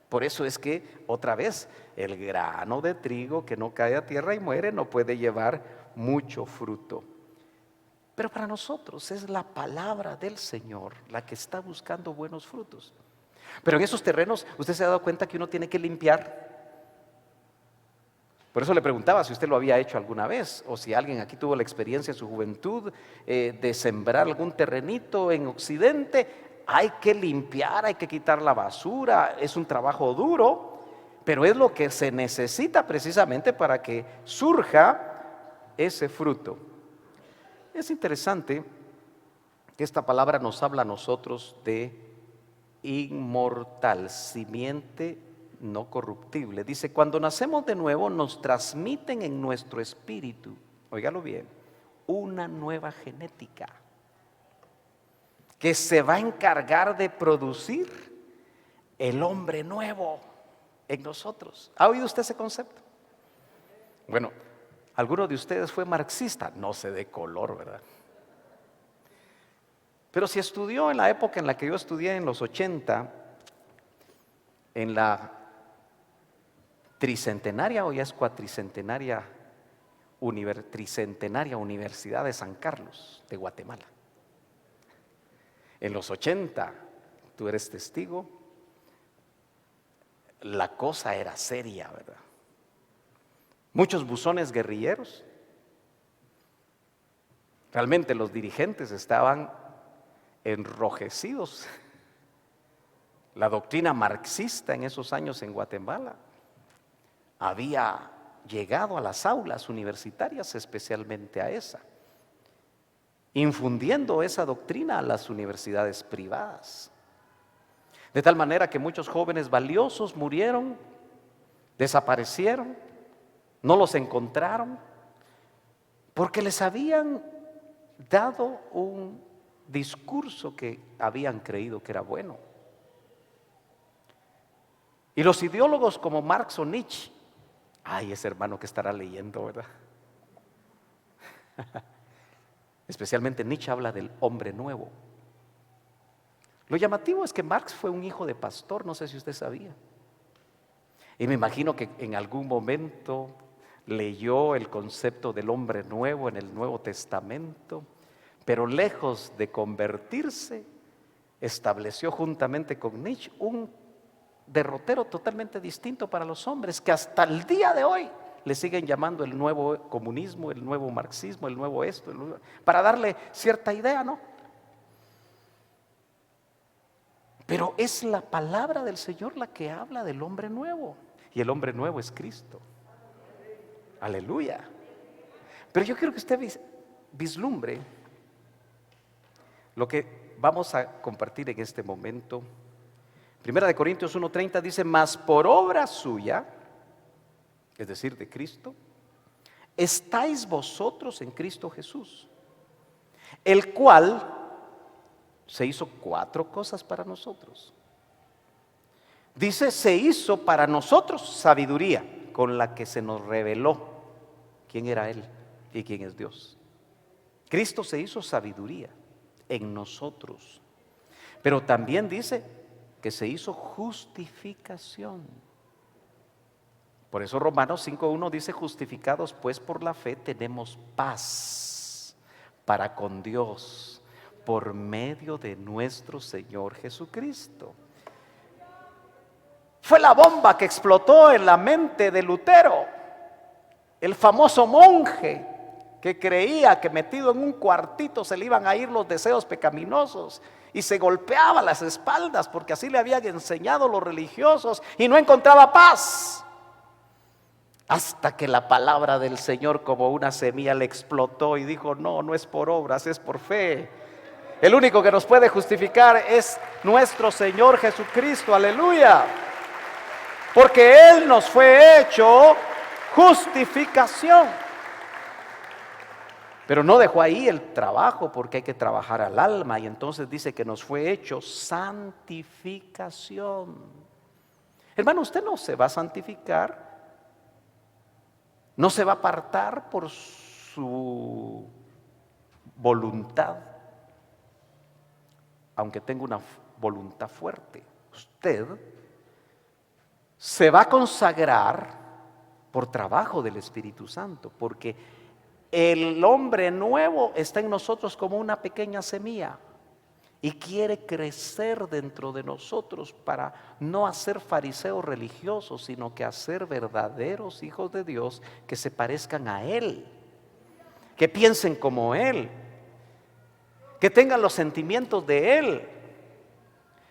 Por eso es que, otra vez, el grano de trigo que no cae a tierra y muere no puede llevar mucho fruto. Pero para nosotros es la palabra del Señor la que está buscando buenos frutos. Pero en esos terrenos, usted se ha dado cuenta que uno tiene que limpiar. Por eso le preguntaba si usted lo había hecho alguna vez, o si alguien aquí tuvo la experiencia en su juventud de sembrar algún terrenito en Occidente. Hay que limpiar, hay que quitar la basura, es un trabajo duro, pero es lo que se necesita precisamente para que surja ese fruto. Es interesante que esta palabra nos habla a nosotros de inmortal, simiente no corruptible. Dice, cuando nacemos de nuevo nos transmiten en nuestro espíritu, óigalo bien, una nueva genética que se va a encargar de producir el hombre nuevo en nosotros. ¿Ha oído usted ese concepto? Bueno, ¿alguno de ustedes fue marxista? No sé de color, ¿verdad? Pero si estudió en la época en la que yo estudié, en los 80, en la tricentenaria o ya es cuatricentenaria, tricentenaria Universidad de San Carlos de Guatemala. En los 80, tú eres testigo, la cosa era seria, ¿verdad? Muchos buzones guerrilleros. Realmente los dirigentes estaban enrojecidos. La doctrina marxista en esos años en Guatemala había llegado a las aulas universitarias, especialmente a esa, infundiendo esa doctrina a las universidades privadas. De tal manera que muchos jóvenes valiosos murieron, desaparecieron, no los encontraron, porque les habían dado un discurso que habían creído que era bueno. Y los ideólogos como Marx o Nietzsche, ay, ese hermano que estará leyendo, ¿verdad? Especialmente Nietzsche habla del hombre nuevo. Lo llamativo es que Marx fue un hijo de pastor, no sé si usted sabía. Y me imagino que en algún momento leyó el concepto del hombre nuevo en el Nuevo Testamento, pero lejos de convertirse, estableció juntamente con Nietzsche un derrotero totalmente distinto para los hombres, que hasta el día de hoy le siguen llamando el nuevo comunismo, el nuevo marxismo, el nuevo esto, para darle cierta idea, ¿no? Pero es la palabra del Señor la que habla del hombre nuevo, y el hombre nuevo es Cristo. Aleluya. Pero yo quiero que usted vislumbre lo que vamos a compartir en este momento. Primera de Corintios 1:30 dice, mas por obra suya, es decir, de Cristo, estáis vosotros en Cristo Jesús, el cual se hizo 4 cosas para nosotros. Dice, se hizo para nosotros sabiduría, con la que se nos reveló quién era Él y quién es Dios. Cristo se hizo sabiduría en nosotros, pero también dice que se hizo justificación. Por eso Romanos 5:1 dice, justificados pues por la fe tenemos paz para con Dios por medio de nuestro Señor Jesucristo. Fue la bomba que explotó en la mente de Lutero, el famoso monje que creía que metido en un cuartito se le iban a ir los deseos pecaminosos y se golpeaba las espaldas porque así le habían enseñado los religiosos y no encontraba paz. Hasta que la palabra del Señor como una semilla le explotó y dijo, no, no es por obras, es por fe. El único que nos puede justificar es nuestro Señor Jesucristo, aleluya. Porque Él nos fue hecho justificación. Pero no dejó ahí el trabajo, porque hay que trabajar al alma. Y entonces dice que nos fue hecho santificación. Hermano, usted no se va a santificar, no se va a apartar por su voluntad, aunque tenga una voluntad fuerte. Usted se va a consagrar por trabajo del Espíritu Santo, porque el hombre nuevo está en nosotros como una pequeña semilla y quiere crecer dentro de nosotros para no hacer fariseos religiosos, sino que hacer verdaderos hijos de Dios que se parezcan a Él, que piensen como Él, que tengan los sentimientos de Él.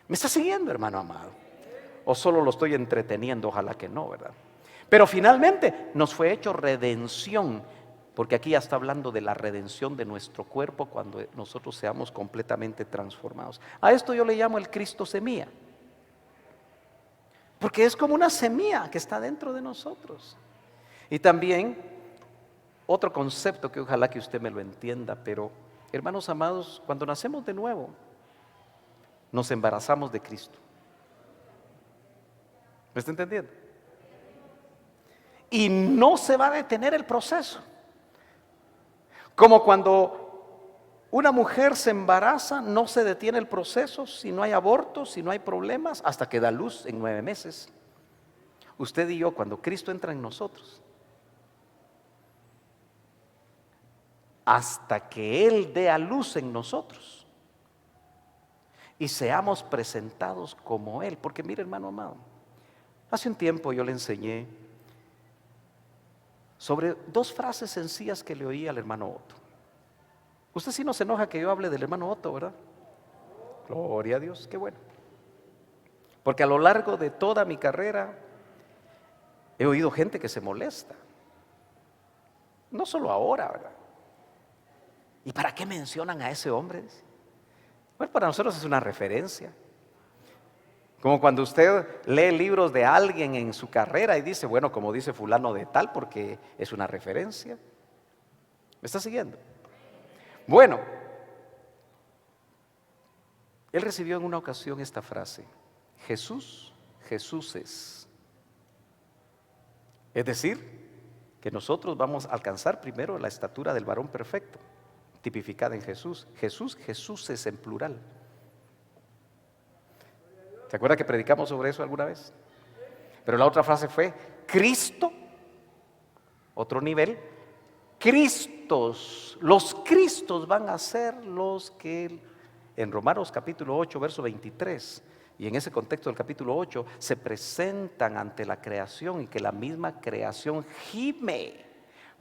¿Me está siguiendo, hermano amado? ¿O solo lo estoy entreteniendo? Ojalá que no, ¿verdad? Pero finalmente nos fue hecho redención, porque aquí ya está hablando de la redención de nuestro cuerpo cuando nosotros seamos completamente transformados. A esto yo le llamo el Cristo semilla, porque es como una semilla que está dentro de nosotros. Y también otro concepto que ojalá que usted me lo entienda, pero hermanos amados, cuando nacemos de nuevo, nos embarazamos de Cristo. ¿Me está entendiendo? Y no se va a detener el proceso. Como cuando una mujer se embaraza, no se detiene el proceso si no hay abortos, si no hay problemas, hasta que da luz en 9 meses. Usted y yo, cuando Cristo entra en nosotros, hasta que Él dé a luz en nosotros y seamos presentados como Él. Porque mire, hermano amado, hace un tiempo yo le enseñé sobre 2 frases sencillas que le oí al hermano Otto. Usted sí no se enoja que yo hable del hermano Otto, ¿verdad? Gloria a Dios, qué bueno. Porque a lo largo de toda mi carrera he oído gente que se molesta. No solo ahora, ¿verdad? ¿Y para qué mencionan a ese hombre? Bueno, para nosotros es una referencia. Como cuando usted lee libros de alguien en su carrera y dice, bueno, como dice fulano de tal, porque es una referencia. ¿Me está siguiendo? Bueno, él recibió en una ocasión esta frase: Jesús, Jesús es. Es decir, que nosotros vamos a alcanzar primero la estatura del varón perfecto, tipificada en Jesús. Jesús, Jesús es en plural. ¿Se acuerda que predicamos sobre eso alguna vez? Pero la otra frase fue Cristo, otro nivel. Cristos, los Cristos van a ser los que en Romanos capítulo 8, verso 23, y en ese contexto del capítulo 8, se presentan ante la creación y que la misma creación gime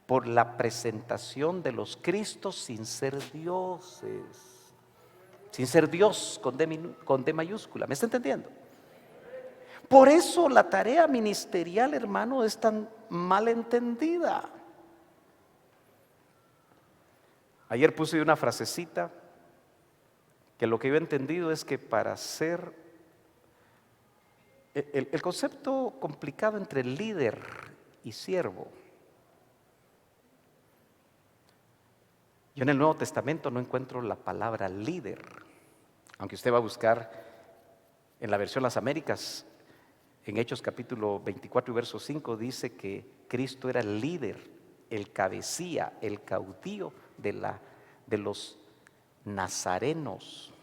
por la presentación de los Cristos sin ser dioses. Sin ser Dios con D mayúscula. ¿Me está entendiendo? Por eso la tarea ministerial, hermano, es tan mal entendida. Ayer puse una frasecita que lo que yo he entendido es que para ser el concepto complicado entre líder y siervo. Yo en el Nuevo Testamento no encuentro la palabra líder, aunque usted va a buscar en la versión Las Américas, en Hechos capítulo 24 y verso 5 dice que Cristo era el líder, el cabecilla, el caudillo de los nazarenos.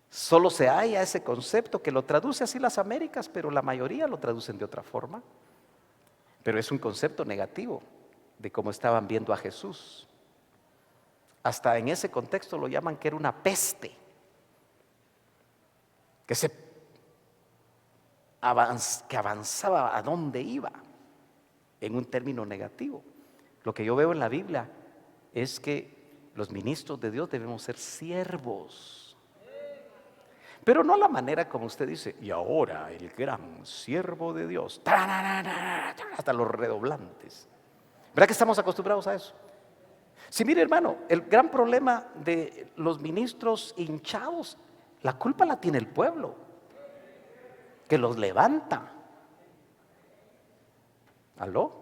Solo se halla ese concepto que lo traduce así Las Américas, pero la mayoría lo traducen de otra forma. Pero es un concepto negativo de cómo estaban viendo a Jesús. Hasta en ese contexto lo llaman que era una peste, que avanzaba a donde iba, en un término negativo. Lo que yo veo en la Biblia es que los ministros de Dios debemos ser siervos, pero no a la manera como usted dice, y ahora el gran siervo de Dios, hasta los redoblantes. ¿Verdad que estamos acostumbrados a eso? Sí, mire, hermano, el gran problema de los ministros hinchados, la culpa la tiene el pueblo, que los levanta. ¿Aló?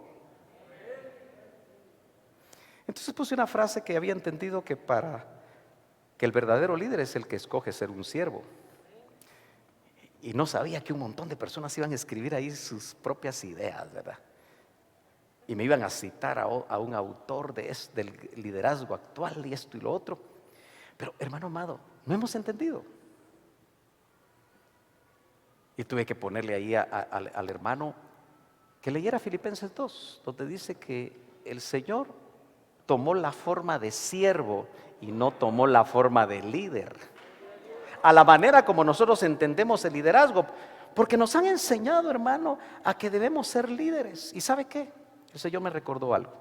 Entonces puse una frase que había entendido que el verdadero líder es el que escoge ser un siervo. Y no sabía que un montón de personas iban a escribir ahí sus propias ideas, ¿verdad? Y me iban a citar a un autor del liderazgo actual y esto y lo otro. Pero hermano amado, no hemos entendido. Y tuve que ponerle ahí al hermano que leyera Filipenses 2, donde dice que el Señor tomó la forma de siervo y no tomó la forma de líder. A la manera como nosotros entendemos el liderazgo, porque nos han enseñado, hermano, a que debemos ser líderes. ¿Y sabe qué? El Señor me recordó algo.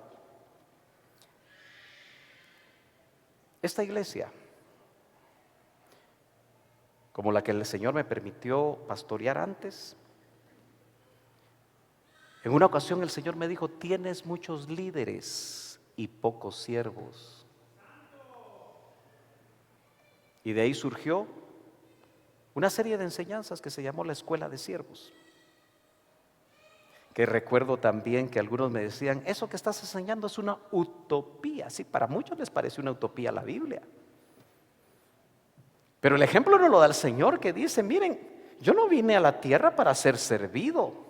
Esta iglesia, como la que el Señor me permitió pastorear antes, en una ocasión el Señor me dijo: tienes muchos líderes y pocos siervos. Y de ahí surgió una serie de enseñanzas que se llamó la Escuela de Siervos. Que recuerdo también que algunos me decían: eso que estás enseñando es una utopía. Sí, para muchos les parece una utopía la Biblia. Pero el ejemplo no lo da el Señor, que dice: miren, yo no vine a la tierra para ser servido.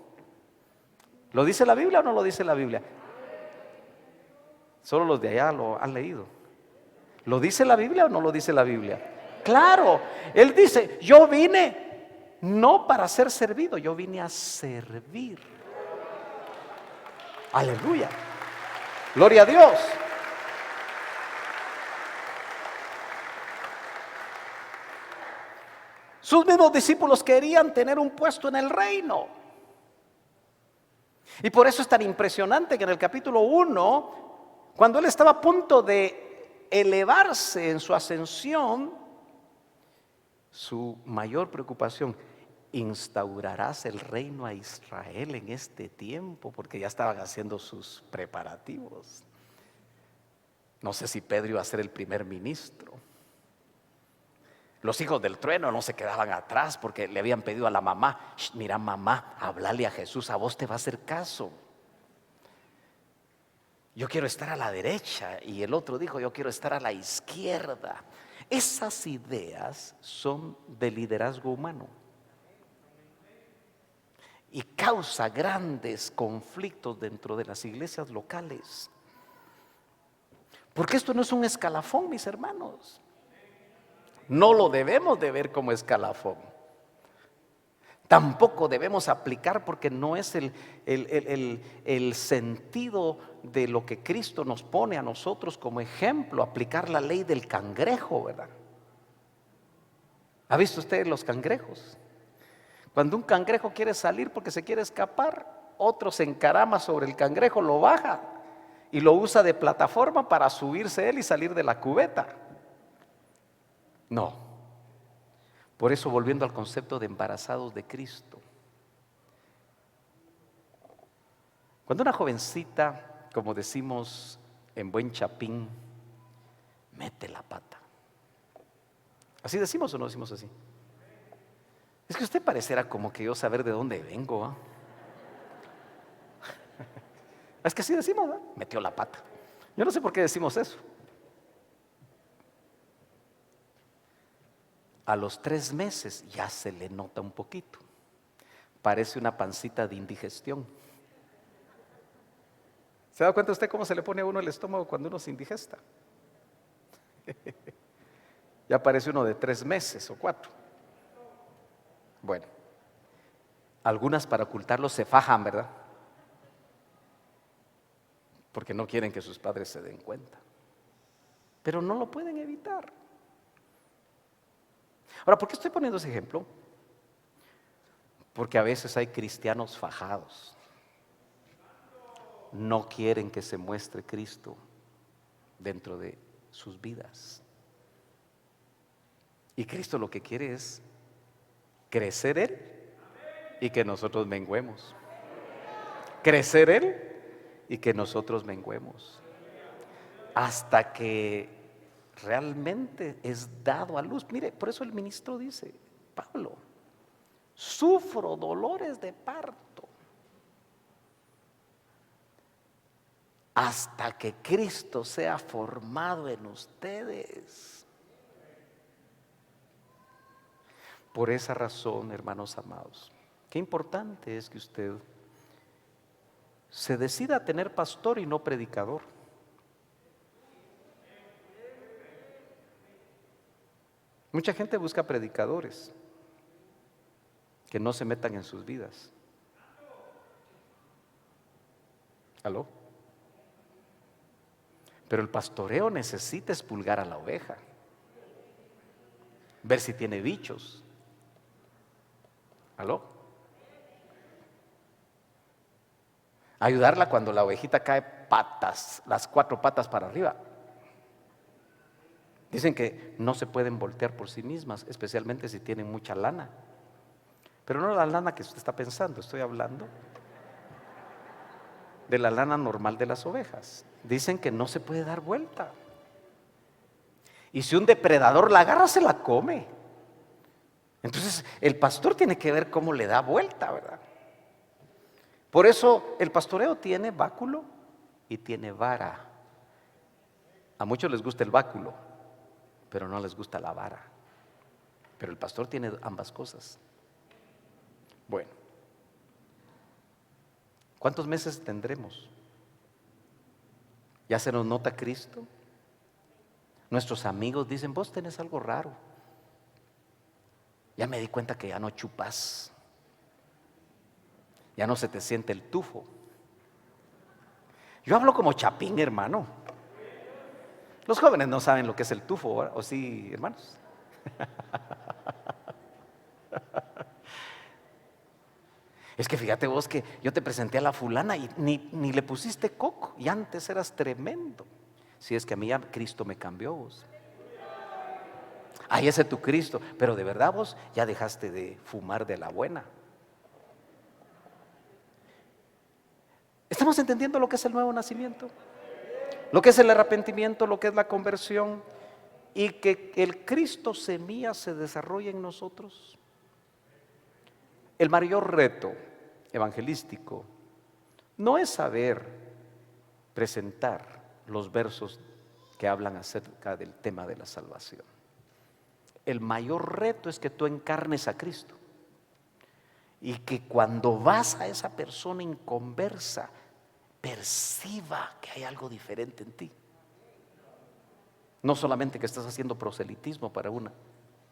¿Lo dice la Biblia o no lo dice la Biblia? Solo los de allá lo han leído. ¿Lo dice la Biblia o no lo dice la Biblia? Claro, Él dice: yo vine no para ser servido, yo vine a servir. Aleluya, gloria a Dios. Sus mismos discípulos querían tener un puesto en el reino. Y por eso es tan impresionante que en el capítulo 1, cuando Él estaba a punto de elevarse en su ascensión, su mayor preocupación: instaurarás el reino a Israel en este tiempo, porque ya estaban haciendo sus preparativos. No sé si Pedro iba a ser el primer ministro. Los hijos del trueno no se quedaban atrás, porque le habían pedido a la mamá: mira mamá, háblale a Jesús, a vos te va a hacer caso. Yo quiero estar a la derecha. Y el otro dijo: yo quiero estar a la izquierda. Esas ideas son de liderazgo humano y causa grandes conflictos dentro de las iglesias locales, porque esto no es un escalafón, mis hermanos. No lo debemos de ver como escalafón. Tampoco debemos aplicar, porque no es el sentido de lo que Cristo nos pone a nosotros como ejemplo, aplicar la ley del cangrejo, ¿verdad? ¿Ha visto usted los cangrejos? Cuando un cangrejo quiere salir porque se quiere escapar, otro se encarama sobre el cangrejo, lo baja y lo usa de plataforma para subirse él y salir de la cubeta. No. Por eso, volviendo al concepto de embarazados de Cristo, cuando una jovencita, como decimos en buen chapín, mete la pata. ¿Así decimos o no decimos así? Es que usted parecerá como que yo saber de dónde vengo, ¿eh? Es que así decimos, ¿eh? Metió la pata. Yo no sé por qué decimos eso. A los 3 meses ya se le nota un poquito. Parece una pancita de indigestión. ¿Se da cuenta usted cómo se le pone a uno el estómago cuando uno se indigesta? Ya parece uno de 3 meses o 4. Bueno, algunas para ocultarlo se fajan, ¿verdad? Porque no quieren que sus padres se den cuenta. Pero no lo pueden evitar. Ahora, ¿por qué estoy poniendo ese ejemplo? Porque a veces hay cristianos fajados. No quieren que se muestre Cristo dentro de sus vidas. Y Cristo lo que quiere es crecer Él y que nosotros menguemos. Crecer Él y que nosotros menguemos. Hasta que realmente es dado a luz. Mire, por eso el ministro dice, Pablo: sufro dolores de parto. hasta que Cristo sea formado en ustedes. Por esa razón, hermanos amados, qué importante es que usted se decida a tener pastor y no predicador. Mucha gente busca predicadores que no se metan en sus vidas. ¿Aló? Pero el pastoreo necesita expulgar a la oveja, ver si tiene bichos. ¿Aló? Ayudarla cuando la ovejita cae patas, las 4 patas para arriba. Dicen que no se pueden voltear por sí mismas, especialmente si tienen mucha lana. Pero no la lana que usted está pensando, estoy hablando de la lana normal de las ovejas. Dicen que no se puede dar vuelta. Y si un depredador la agarra, se la come. Entonces el pastor tiene que ver cómo le da vuelta, ¿verdad? Por eso el pastoreo tiene báculo y tiene vara. A muchos les gusta el báculo, pero no les gusta la vara. Pero el pastor tiene ambas cosas. Bueno, ¿cuántos meses tendremos? ¿Ya se nos nota Cristo? Nuestros amigos dicen, vos tenés algo raro. Ya me di cuenta que ya no chupas. Ya no se te siente el tufo. Yo hablo como Chapín, hermano. Los jóvenes no saben lo que es el tufo, ¿verdad? ¿O sí, hermanos? Es que fíjate vos que yo te presenté a la fulana y ni le pusiste coco. Y antes eras tremendo. Si es que a mí ya Cristo me cambió vos. Ahí ese tu Cristo. Pero de verdad vos ya dejaste de fumar de la buena. ¿Estamos entendiendo lo que es el nuevo nacimiento? Lo que es el arrepentimiento, lo que es la conversión. Y que el Cristo semilla se desarrolle en nosotros. El mayor reto evangelístico no es saber presentar los versos que hablan acerca del tema de la salvación. El mayor reto es que tú encarnes a Cristo y que cuando vas a esa persona inconversa perciba que hay algo diferente en ti. No solamente que estás haciendo proselitismo para una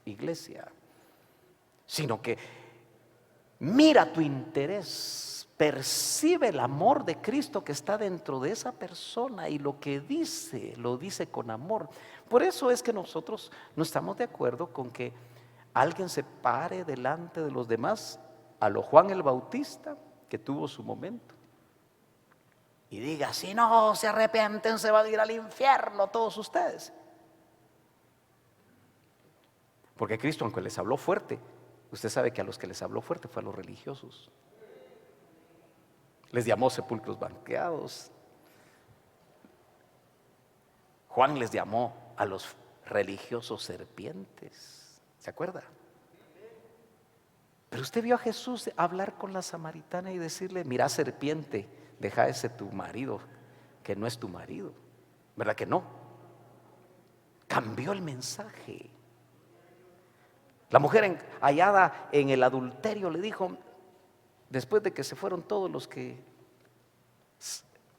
iglesia, sino que mira tu interés, percibe el amor de Cristo que está dentro de esa persona y lo que dice, lo dice con amor. Por eso es que nosotros no estamos de acuerdo con que alguien se pare delante de los demás a lo Juan el Bautista, que tuvo su momento, y diga, si no se arrepienten se van a ir al infierno todos ustedes. Porque Cristo, aunque les habló fuerte, usted sabe que a los que les habló fuerte fue a los religiosos. Les llamó sepulcros blanqueados. Juan les llamó a los religiosos serpientes. ¿Se acuerda? Pero usted vio a Jesús hablar con la samaritana y decirle, mira serpiente, deja ese tu marido, que no es tu marido. ¿Verdad que no? Cambió el mensaje. La mujer hallada en el adulterio le dijo, después de que se fueron todos los que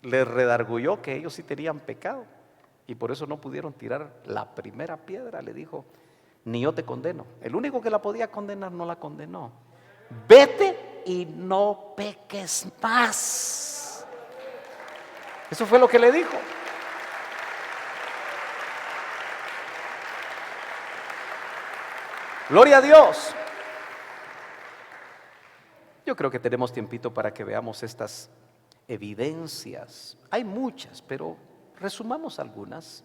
le redarguyó que ellos sí tenían pecado y por eso no pudieron tirar la primera piedra, le dijo, ni yo te condeno. El único que la podía condenar no la condenó. Vete y no peques más. Eso fue lo que le dijo. Gloria a Dios. Yo creo que tenemos tiempito para que veamos estas evidencias. Hay muchas, pero resumamos algunas.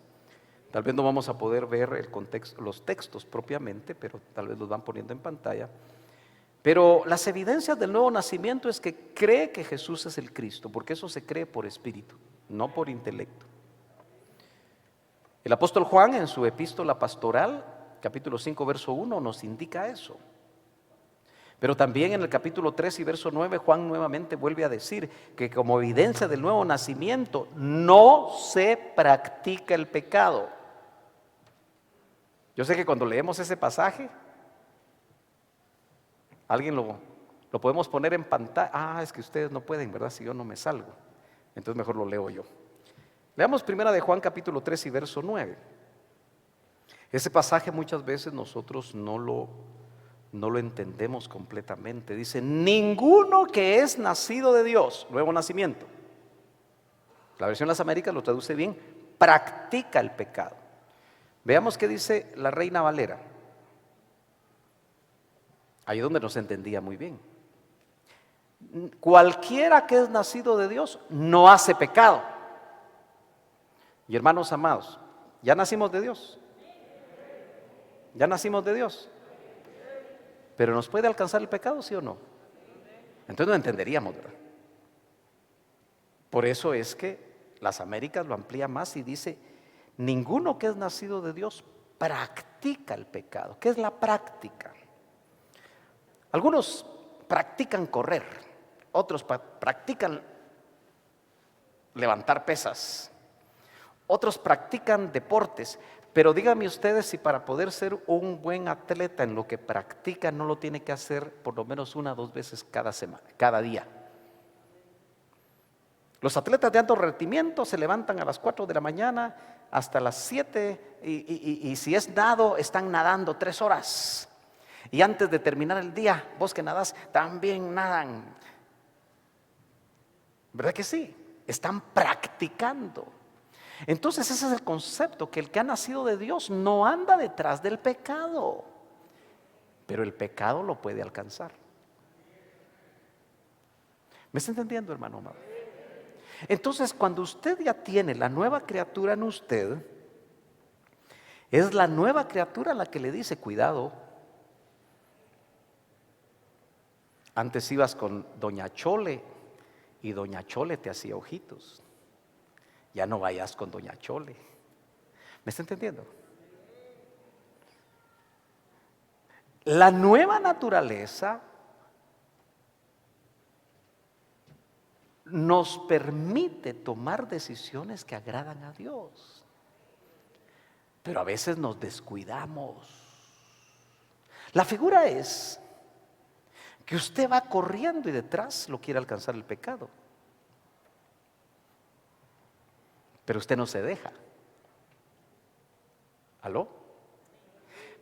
Tal vez no vamos a poder ver el contexto, los textos propiamente, pero tal vez los van poniendo en pantalla. Pero las evidencias del nuevo nacimiento es que cree que Jesús es el Cristo, porque eso se cree por espíritu, no por intelecto. El apóstol Juan en su epístola pastoral, capítulo 5, verso 1, nos indica eso. Pero también en el capítulo 3 y verso 9, Juan nuevamente vuelve a decir que como evidencia del nuevo nacimiento no se practica el pecado. Yo sé que cuando leemos ese pasaje, alguien lo podemos poner en pantalla. Ah, es que ustedes no pueden, ¿verdad? Si yo no me salgo. Entonces mejor lo leo yo. Leamos primera de Juan capítulo 3 y verso 9. Ese pasaje muchas veces nosotros no lo entendemos completamente. Dice, ninguno que es nacido de Dios, nuevo nacimiento. La versión de las Américas lo traduce bien, practica el pecado. Veamos qué dice la Reina Valera. Ahí es donde nos entendía muy bien. Cualquiera que es nacido de Dios no hace pecado. Y hermanos amados, ¿ya nacimos de Dios? ¿Ya nacimos de Dios? ¿Pero nos puede alcanzar el pecado, sí o no? Entonces no entenderíamos, ¿verdad? Por eso es que las Américas lo amplía más y dice, ninguno que es nacido de Dios practica el pecado. ¿Qué es la práctica? Algunos practican correr, otros practican levantar pesas, otros practican deportes. Pero díganme ustedes si para poder ser un buen atleta en lo que practica no lo tiene que hacer por lo menos 1 o 2 veces cada semana, cada día. Los atletas de alto rendimiento se levantan a las 4 de la mañana hasta las 7 y si es nado, están nadando 3 horas. Y antes de terminar el día, vos que nadás, también nadan. ¿Verdad que sí? Están practicando. Entonces ese es el concepto, que el que ha nacido de Dios no anda detrás del pecado, pero el pecado lo puede alcanzar. ¿Me está entendiendo, hermano amado? Entonces cuando usted ya tiene la nueva criatura en usted, es la nueva criatura la que le dice, cuidado. Antes ibas con doña Chole y doña Chole te hacía ojitos. Ya no vayas con doña Chole. ¿Me está entendiendo? La nueva naturaleza nos permite tomar decisiones que agradan a Dios. Pero a veces nos descuidamos. La figura es que usted va corriendo y detrás lo quiere alcanzar el pecado. Pero usted no se deja. ¿Aló?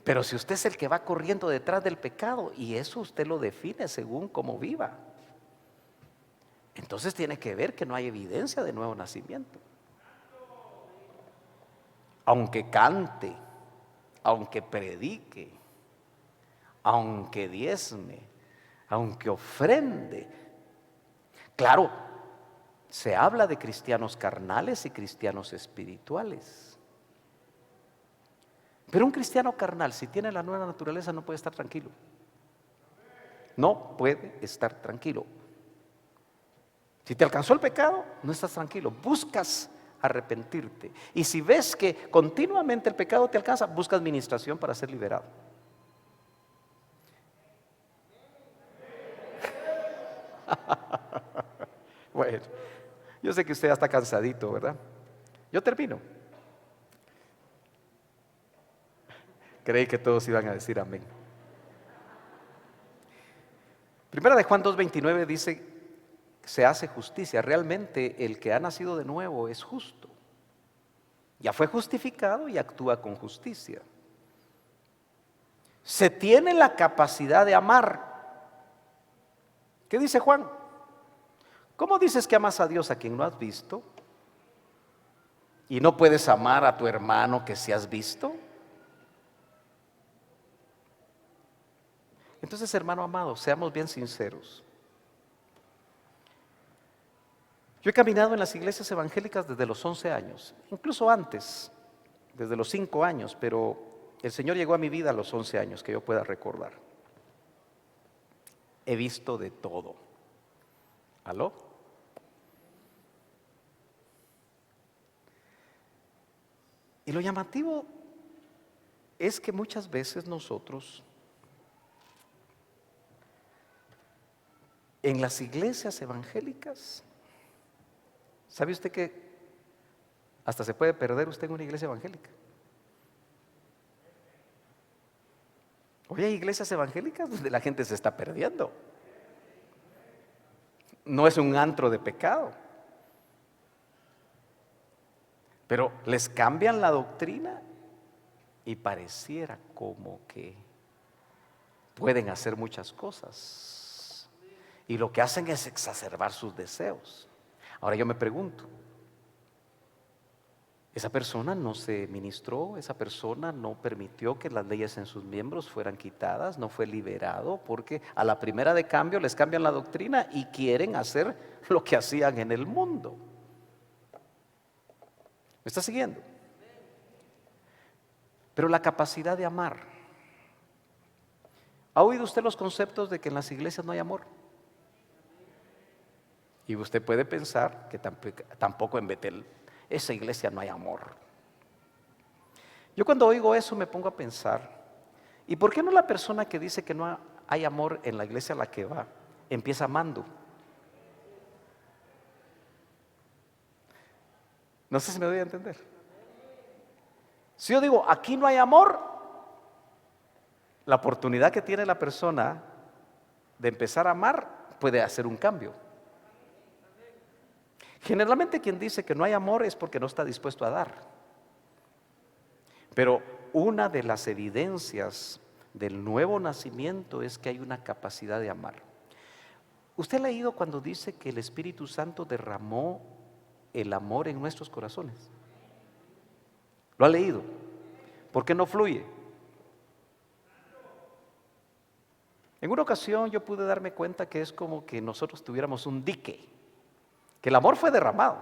Pero si usted es el que va corriendo detrás del pecado y eso usted lo define según cómo viva, entonces tiene que ver que no hay evidencia de nuevo nacimiento. Aunque cante, aunque predique, aunque diezme, aunque ofrende. Claro, se habla de cristianos carnales y cristianos espirituales. Pero un cristiano carnal, si tiene la nueva naturaleza, no puede estar tranquilo. No puede estar tranquilo. Si te alcanzó el pecado, no estás tranquilo. Buscas arrepentirte. Y si ves que continuamente el pecado te alcanza, buscas administración para ser liberado. Bueno, yo sé que usted ya está cansadito, ¿verdad? Yo termino. Creí que todos iban a decir amén. Primera de Juan 2:29 dice, se hace justicia. Realmente el que ha nacido de nuevo es justo. Ya fue justificado y actúa con justicia. Se tiene la capacidad de amar. ¿Qué dice Juan? ¿Cómo dices que amas a Dios a quien no has visto? ¿Y no puedes amar a tu hermano que sí has visto? Entonces, hermano amado, seamos bien sinceros. Yo he caminado en las iglesias evangélicas desde los 11 años, incluso antes, desde los 5 años, pero el Señor llegó a mi vida a los 11 años, que yo pueda recordar. He visto de todo. ¿Aló? Y lo llamativo es que muchas veces nosotros En las iglesias evangélicas, ¿sabe usted que hasta se puede perder usted en una iglesia evangélica? Hoy hay iglesias evangélicas donde la gente se está perdiendo. No es un antro de pecado, pero les cambian la doctrina y pareciera como que pueden hacer muchas cosas. Y lo que hacen es exacerbar sus deseos. Ahora yo me pregunto, esa persona no se ministró, esa persona no permitió que las leyes en sus miembros fueran quitadas, no fue liberado, porque a la primera de cambio les cambian la doctrina y quieren hacer lo que hacían en el mundo. ¿Me está siguiendo? Pero la capacidad de amar. ¿Ha oído usted los conceptos de que en las iglesias no hay amor? Y usted puede pensar que tampoco en Betel, esa iglesia no hay amor. Yo cuando oigo eso me pongo a pensar, ¿y por qué no la persona que dice que no hay amor en la iglesia a la que va, empieza amando? No sé si me doy a entender. Si yo digo, aquí no hay amor, la oportunidad que tiene la persona de empezar a amar puede hacer un cambio. Generalmente quien dice que no hay amor es porque no está dispuesto a dar. Pero una de las evidencias del nuevo nacimiento es que hay una capacidad de amar. ¿Usted ha leído cuando dice que el Espíritu Santo derramó el amor en nuestros corazones? ¿Lo ha leído? ¿Por qué no fluye? En una ocasión yo pude darme cuenta que es como que nosotros tuviéramos un dique, que el amor fue derramado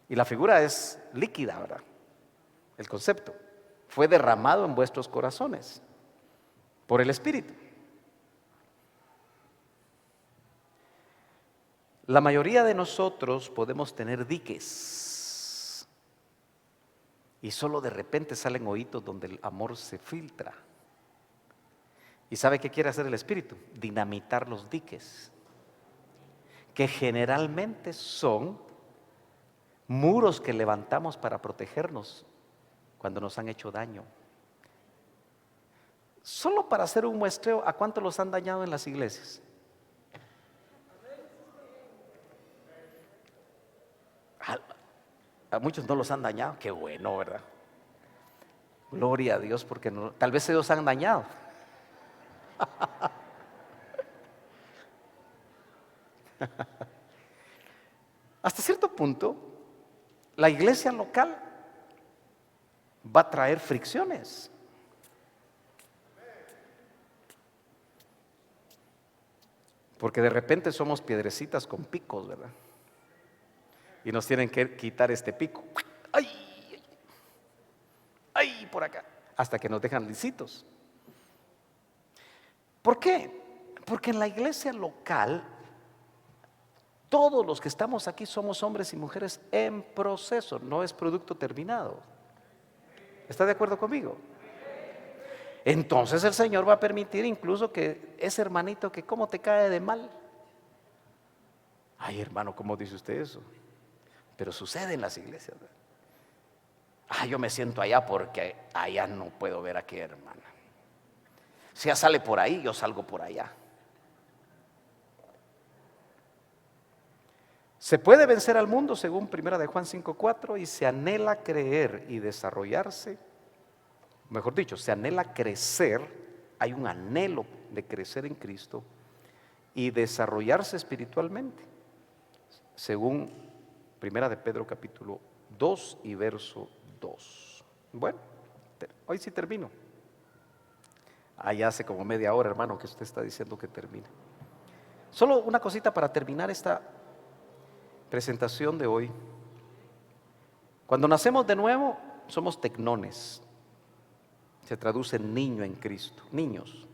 y la figura es líquida, ¿verdad? El concepto fue derramado en vuestros corazones por el Espíritu. La mayoría de nosotros podemos tener diques y solo de repente salen hoyitos donde el amor se filtra. ¿Y sabe qué quiere hacer el Espíritu? Dinamitar los diques, que generalmente son muros que levantamos para protegernos cuando nos han hecho daño. Solo para hacer un muestreo, ¿a cuántos los han dañado en las iglesias? A muchos no los han dañado, qué bueno, ¿verdad? Gloria a Dios, porque no, tal vez ellos han dañado. Hasta cierto punto, la iglesia local va a traer fricciones. Porque de repente somos piedrecitas con picos, ¿verdad? Y nos tienen que quitar este pico. ¡Ay! ¡Ay! Por acá. Hasta que nos dejan lisitos. ¿Por qué? Porque en la iglesia local, todos los que estamos aquí somos hombres y mujeres en proceso, no es producto terminado. ¿Está de acuerdo conmigo? Entonces el Señor va a permitir incluso que ese hermanito que cómo te cae de mal. Ay, hermano, ¿cómo dice usted eso? Pero sucede en las iglesias. Yo me siento allá porque allá no puedo ver a qué hermana. Si ella sale por ahí, yo salgo por allá. Se puede vencer al mundo según 1 de Juan 5:4 y se anhela creer y desarrollarse, mejor dicho, se anhela crecer, hay un anhelo de crecer en Cristo y desarrollarse espiritualmente, según 1 de Pedro capítulo 2 y verso 2. Bueno, hoy sí termino. Ya hace como media hora, hermano, que usted está diciendo que termine. Solo una cosita para terminar esta presentación de hoy. Cuando nacemos de nuevo, somos tecnones. Se traduce en niño en Cristo, niños.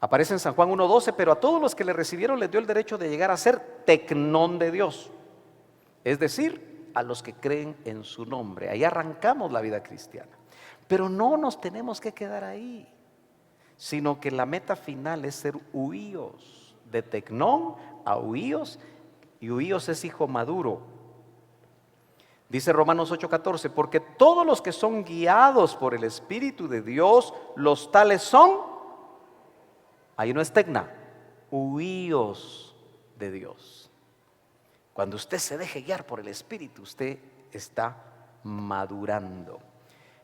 Aparece en San Juan 1:12, pero a todos los que le recibieron les dio el derecho de llegar a ser tecnón de Dios. Es decir, a los que creen en su nombre. Ahí arrancamos la vida cristiana. Pero no nos tenemos que quedar ahí, sino que la meta final es ser huíos de tecnón a huíos, y huíos es hijo maduro. Dice Romanos 8:14, porque todos los que son guiados por el Espíritu de Dios, los tales son, ahí no es tecna, huíos de Dios. Cuando usted se deje guiar por el Espíritu, usted está madurando.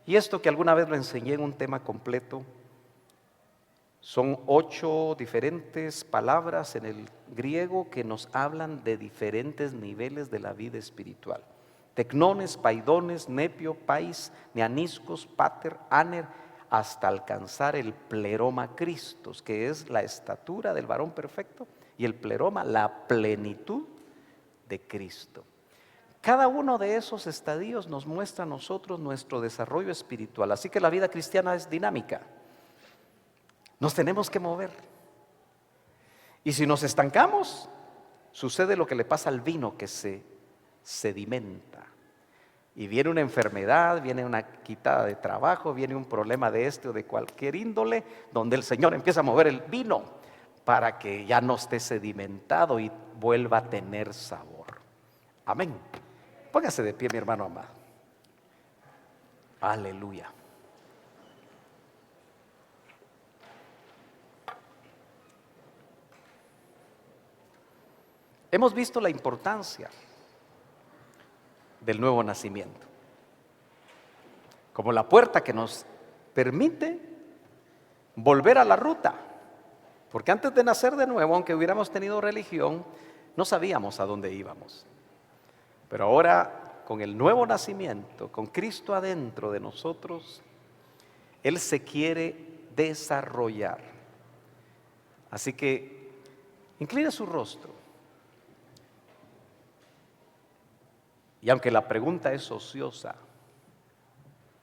Y esto que alguna vez lo enseñé en un tema completo, son 8 diferentes palabras en el griego que nos hablan de diferentes niveles de la vida espiritual. Tecnones, paidones, nepio, pais, neaniscos, pater, aner, hasta alcanzar el pleroma Christos, que es la estatura del varón perfecto, y el pleroma, la plenitud de Cristo. Cada uno de esos estadios nos muestra a nosotros nuestro desarrollo espiritual. Así que la vida cristiana es dinámica. Nos tenemos que mover. Y si nos estancamos, sucede lo que le pasa al vino, que se sedimenta. Y viene una enfermedad, viene una quitada de trabajo, viene un problema de este o de cualquier índole, donde el Señor empieza a mover el vino para que ya no esté sedimentado y vuelva a tener sabor. Amén. Póngase de pie, mi hermano amado. Aleluya. Hemos visto la importancia del nuevo nacimiento como la puerta que nos permite volver a la ruta, porque antes de nacer de nuevo, aunque hubiéramos tenido religión, no sabíamos a dónde íbamos. Pero ahora, con el nuevo nacimiento, con Cristo adentro de nosotros, Él se quiere desarrollar. Así que incline su rostro. Y aunque la pregunta es ociosa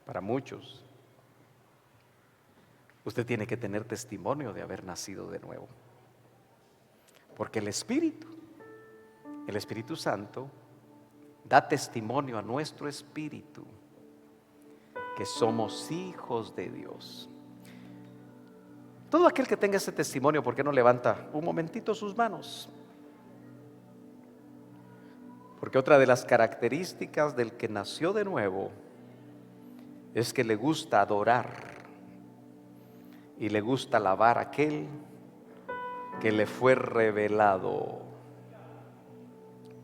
para muchos, usted tiene que tener testimonio de haber nacido de nuevo. Porque el Espíritu Santo, da testimonio a nuestro espíritu que somos hijos de Dios. Todo aquel que tenga ese testimonio, ¿por qué no levanta un momentito sus manos? Porque otra de las características del que nació de nuevo es que le gusta adorar y le gusta alabar a aquel que le fue revelado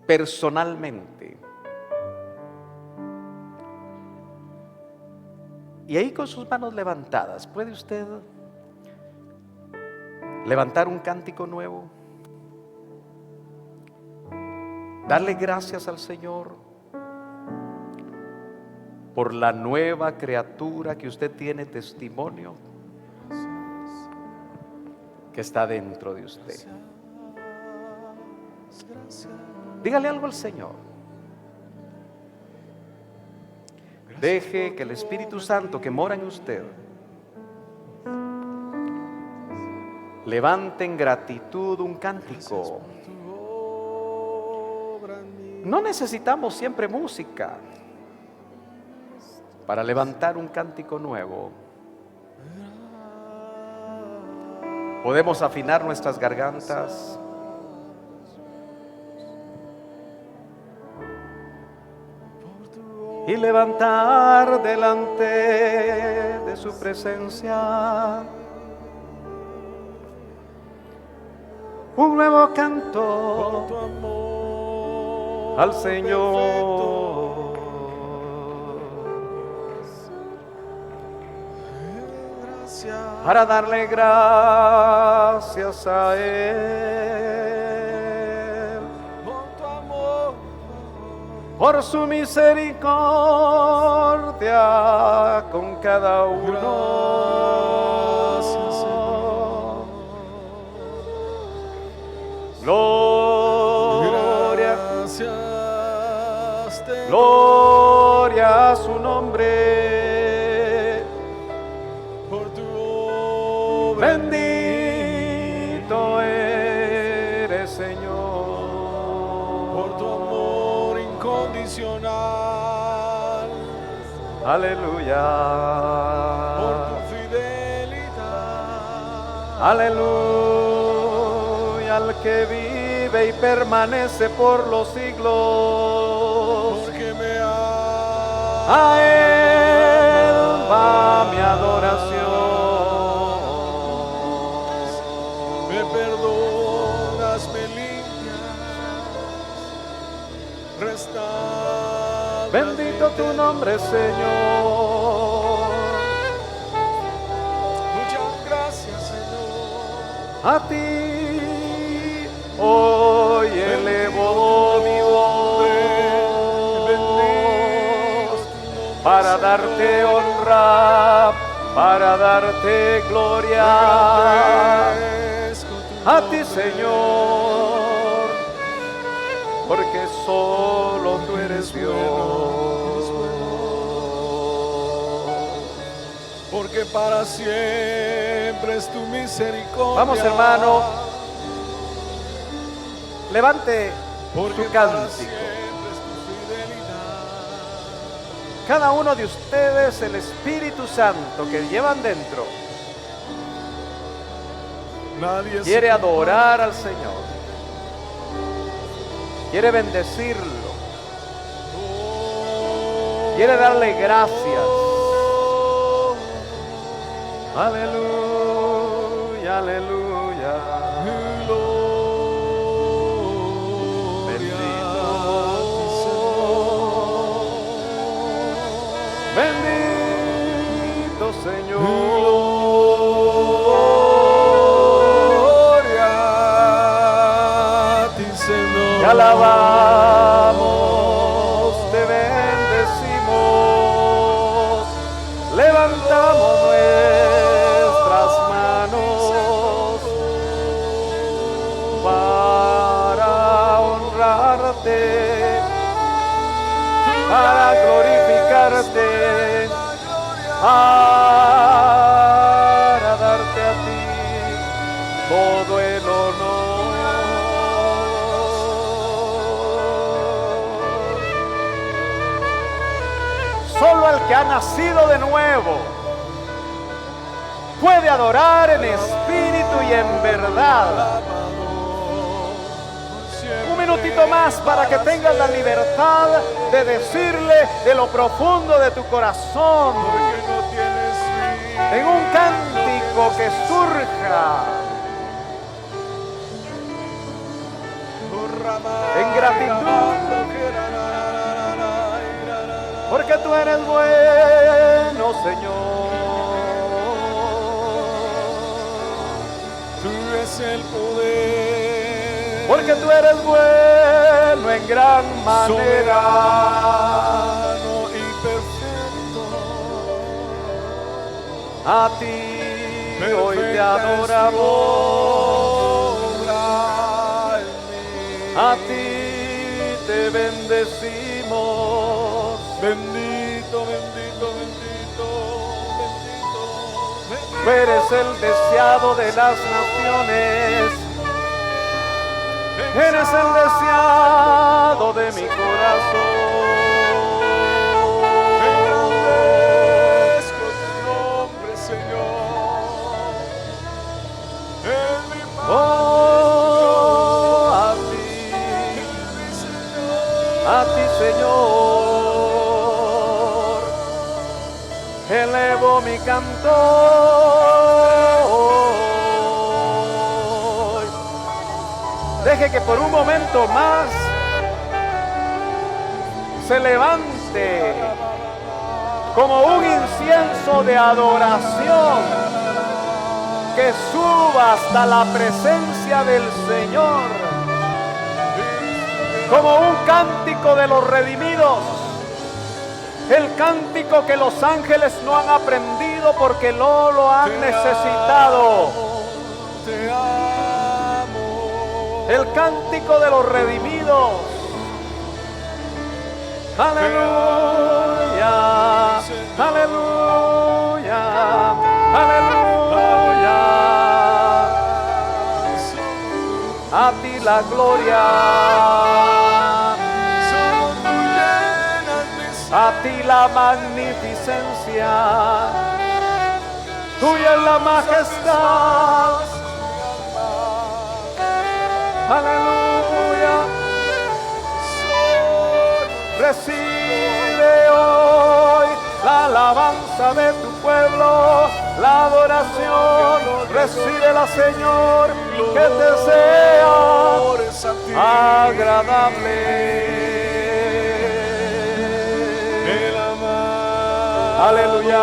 personalmente. Y ahí con sus manos levantadas, ¿puede usted levantar un cántico nuevo? Darle gracias al Señor por la nueva criatura que usted tiene testimonio que está dentro de usted. Dígale algo al Señor. Deje que el Espíritu Santo que mora en usted levante en gratitud un cántico. No necesitamos siempre música para levantar un cántico nuevo. Podemos afinar nuestras gargantas y levantar delante de su presencia un nuevo canto al Señor, para darle gracias a Él por su misericordia con cada uno. Gloria, gloria a su nombre. Por tu obra, Bendito eres, Señor, por tu amor incondicional, aleluya, por tu fidelidad, aleluya, al que vive y permanece por los siglos. porque me amas. A Él va mi adoración. Me perdonas, me limpias, restauras. Bendito tu nombre, Señor. Muchas gracias, Señor. A ti hoy elevo mi voz para darte honra, para darte gloria. A ti, Señor, porque solo tú eres Dios. Porque para siempre es tu misericordia. Vamos, hermano, levante Porque su para cántico. siempre es tu fidelidad. Cada uno de ustedes, el Espíritu Santo que llevan dentro, Nadie se quiere adorar al Señor, quiere bendecirlo, quiere darle gracias. Aleluya, aleluya. Bendito Señor. Gloria a ti, Señor. Te alabamos, te bendecimos, levantamos nuestras manos para honrarte, para glorificarte, para darte a ti todo el honor. Solo el que ha nacido de nuevo puede adorar en espíritu y en verdad. Un minutito más para que tengas la libertad de decirle de lo profundo de tu corazón, Porque no tienes fin. en un cántico que surja en gratitud, porque tú eres bueno, Señor. Tú eres el poder. Porque tú eres bueno en gran manera. Soberano y perfecto. A ti hoy te adoramos, a ti te bendecimos. Bendito, bendito, bendito, bendito, bendito. Tú eres el deseado de las naciones, eres el deseado de mi corazón. Engrandezco tu nombre, Señor. En mi Oh, a ti, Señor, elevo mi canto. Deje que por un momento más se levante como un incienso de adoración que suba hasta la presencia del Señor, como un cántico de los redimidos, el cántico que los ángeles no han aprendido porque no lo han necesitado, te amo. el cántico de los redimidos. Aleluya, aleluya, aleluya. A ti la gloria, a ti la magnificencia, tuya es la majestad. Aleluya. Recibe hoy la alabanza de tu pueblo, la adoración. Recíbela, Señor, que te sea agradable. Aleluya.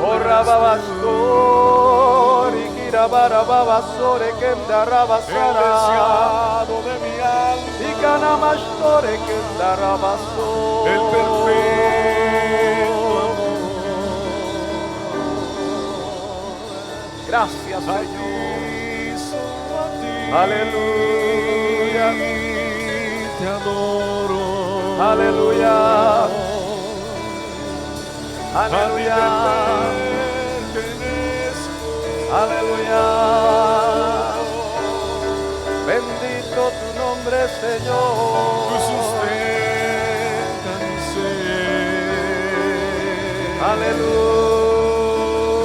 Oh, Rababastor, y Kirabarababasore, que Darabasara, de mi alma, y Canamastore, que Darabasor, el perfecto amor. Gracias, A Señor. ti, solo a ti. Aleluya. Te adoro. Aleluya. A ti Aleluya. te pertenezco. Aleluya. Bendito tu nombre, Señor. Tú sustentas mi ser.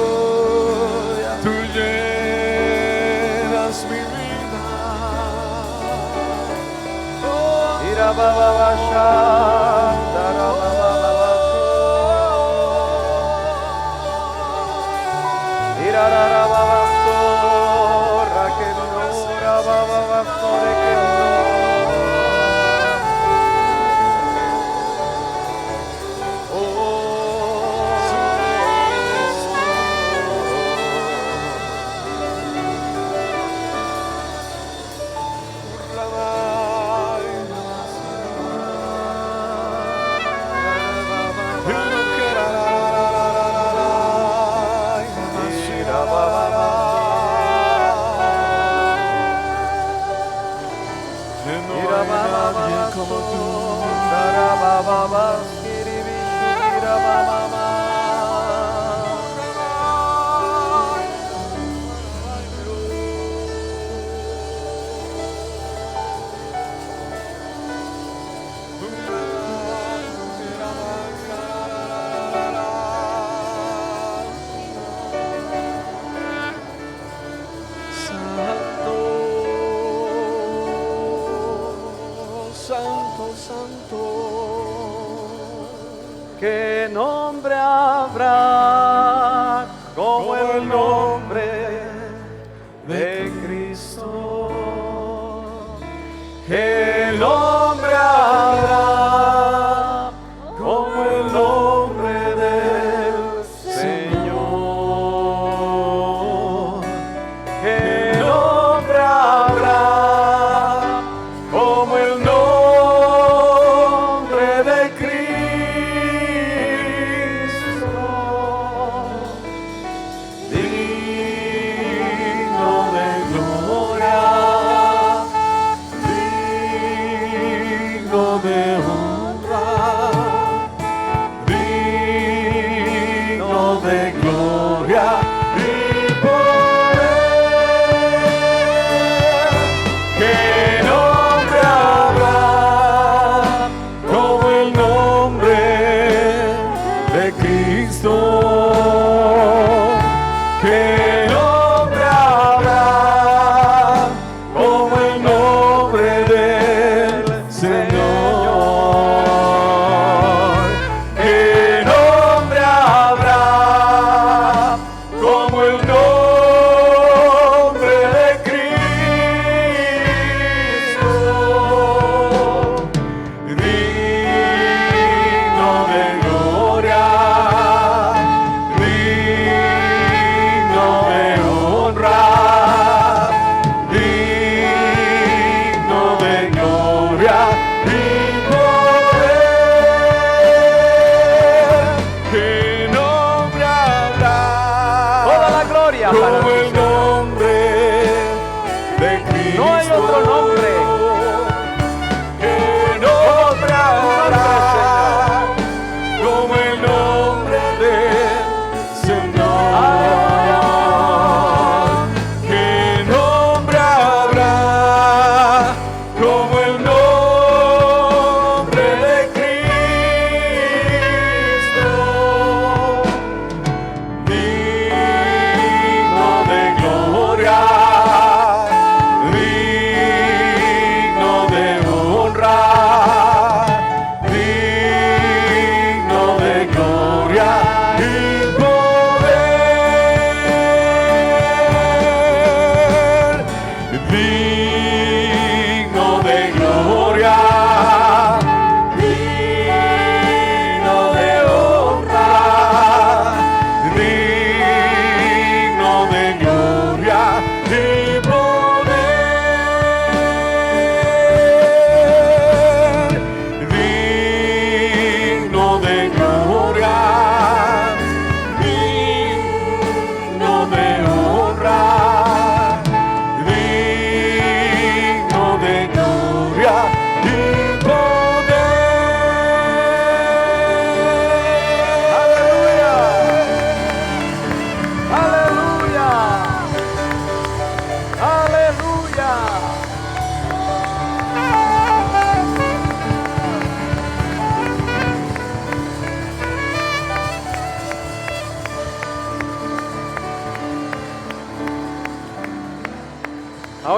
Aleluya. Tú llenas mi vida. Ira baba basha, dara baba baba. Ira rara baba sorra que nora baba basore que ¿qué nombre habrá como el nombre de Cristo? ¿Qué nombre habrá como el nombre del Señor? ¿Qué nombre habrá como el nombre de Cristo?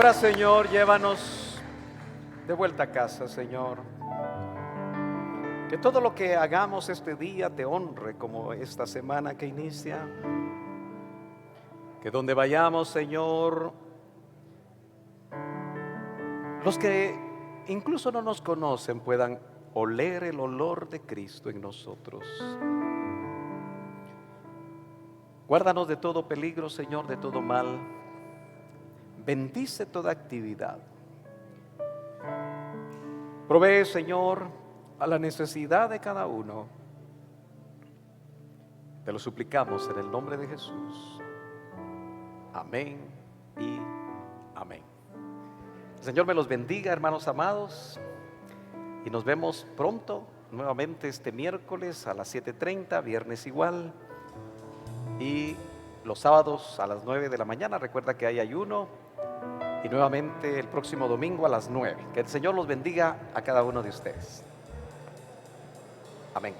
ahora, Señor, llévanos de vuelta a casa, Señor. Que todo lo que hagamos este día te honre como esta semana que inicia. Que donde vayamos, Señor, los que incluso no nos conocen puedan oler el olor de Cristo en nosotros. Guárdanos de todo peligro, Señor, de todo mal. Bendice toda actividad. Provee, Señor, a la necesidad de cada uno. Te lo suplicamos en el nombre de Jesús. Amén y amén. El Señor me los bendiga, hermanos amados, y nos vemos pronto, nuevamente este miércoles a las 7:30, viernes igual, y los sábados a las 9 de la mañana. Recuerda que hay ayuno, y nuevamente el próximo domingo a las 9. Que el Señor los bendiga a cada uno de ustedes. Amén.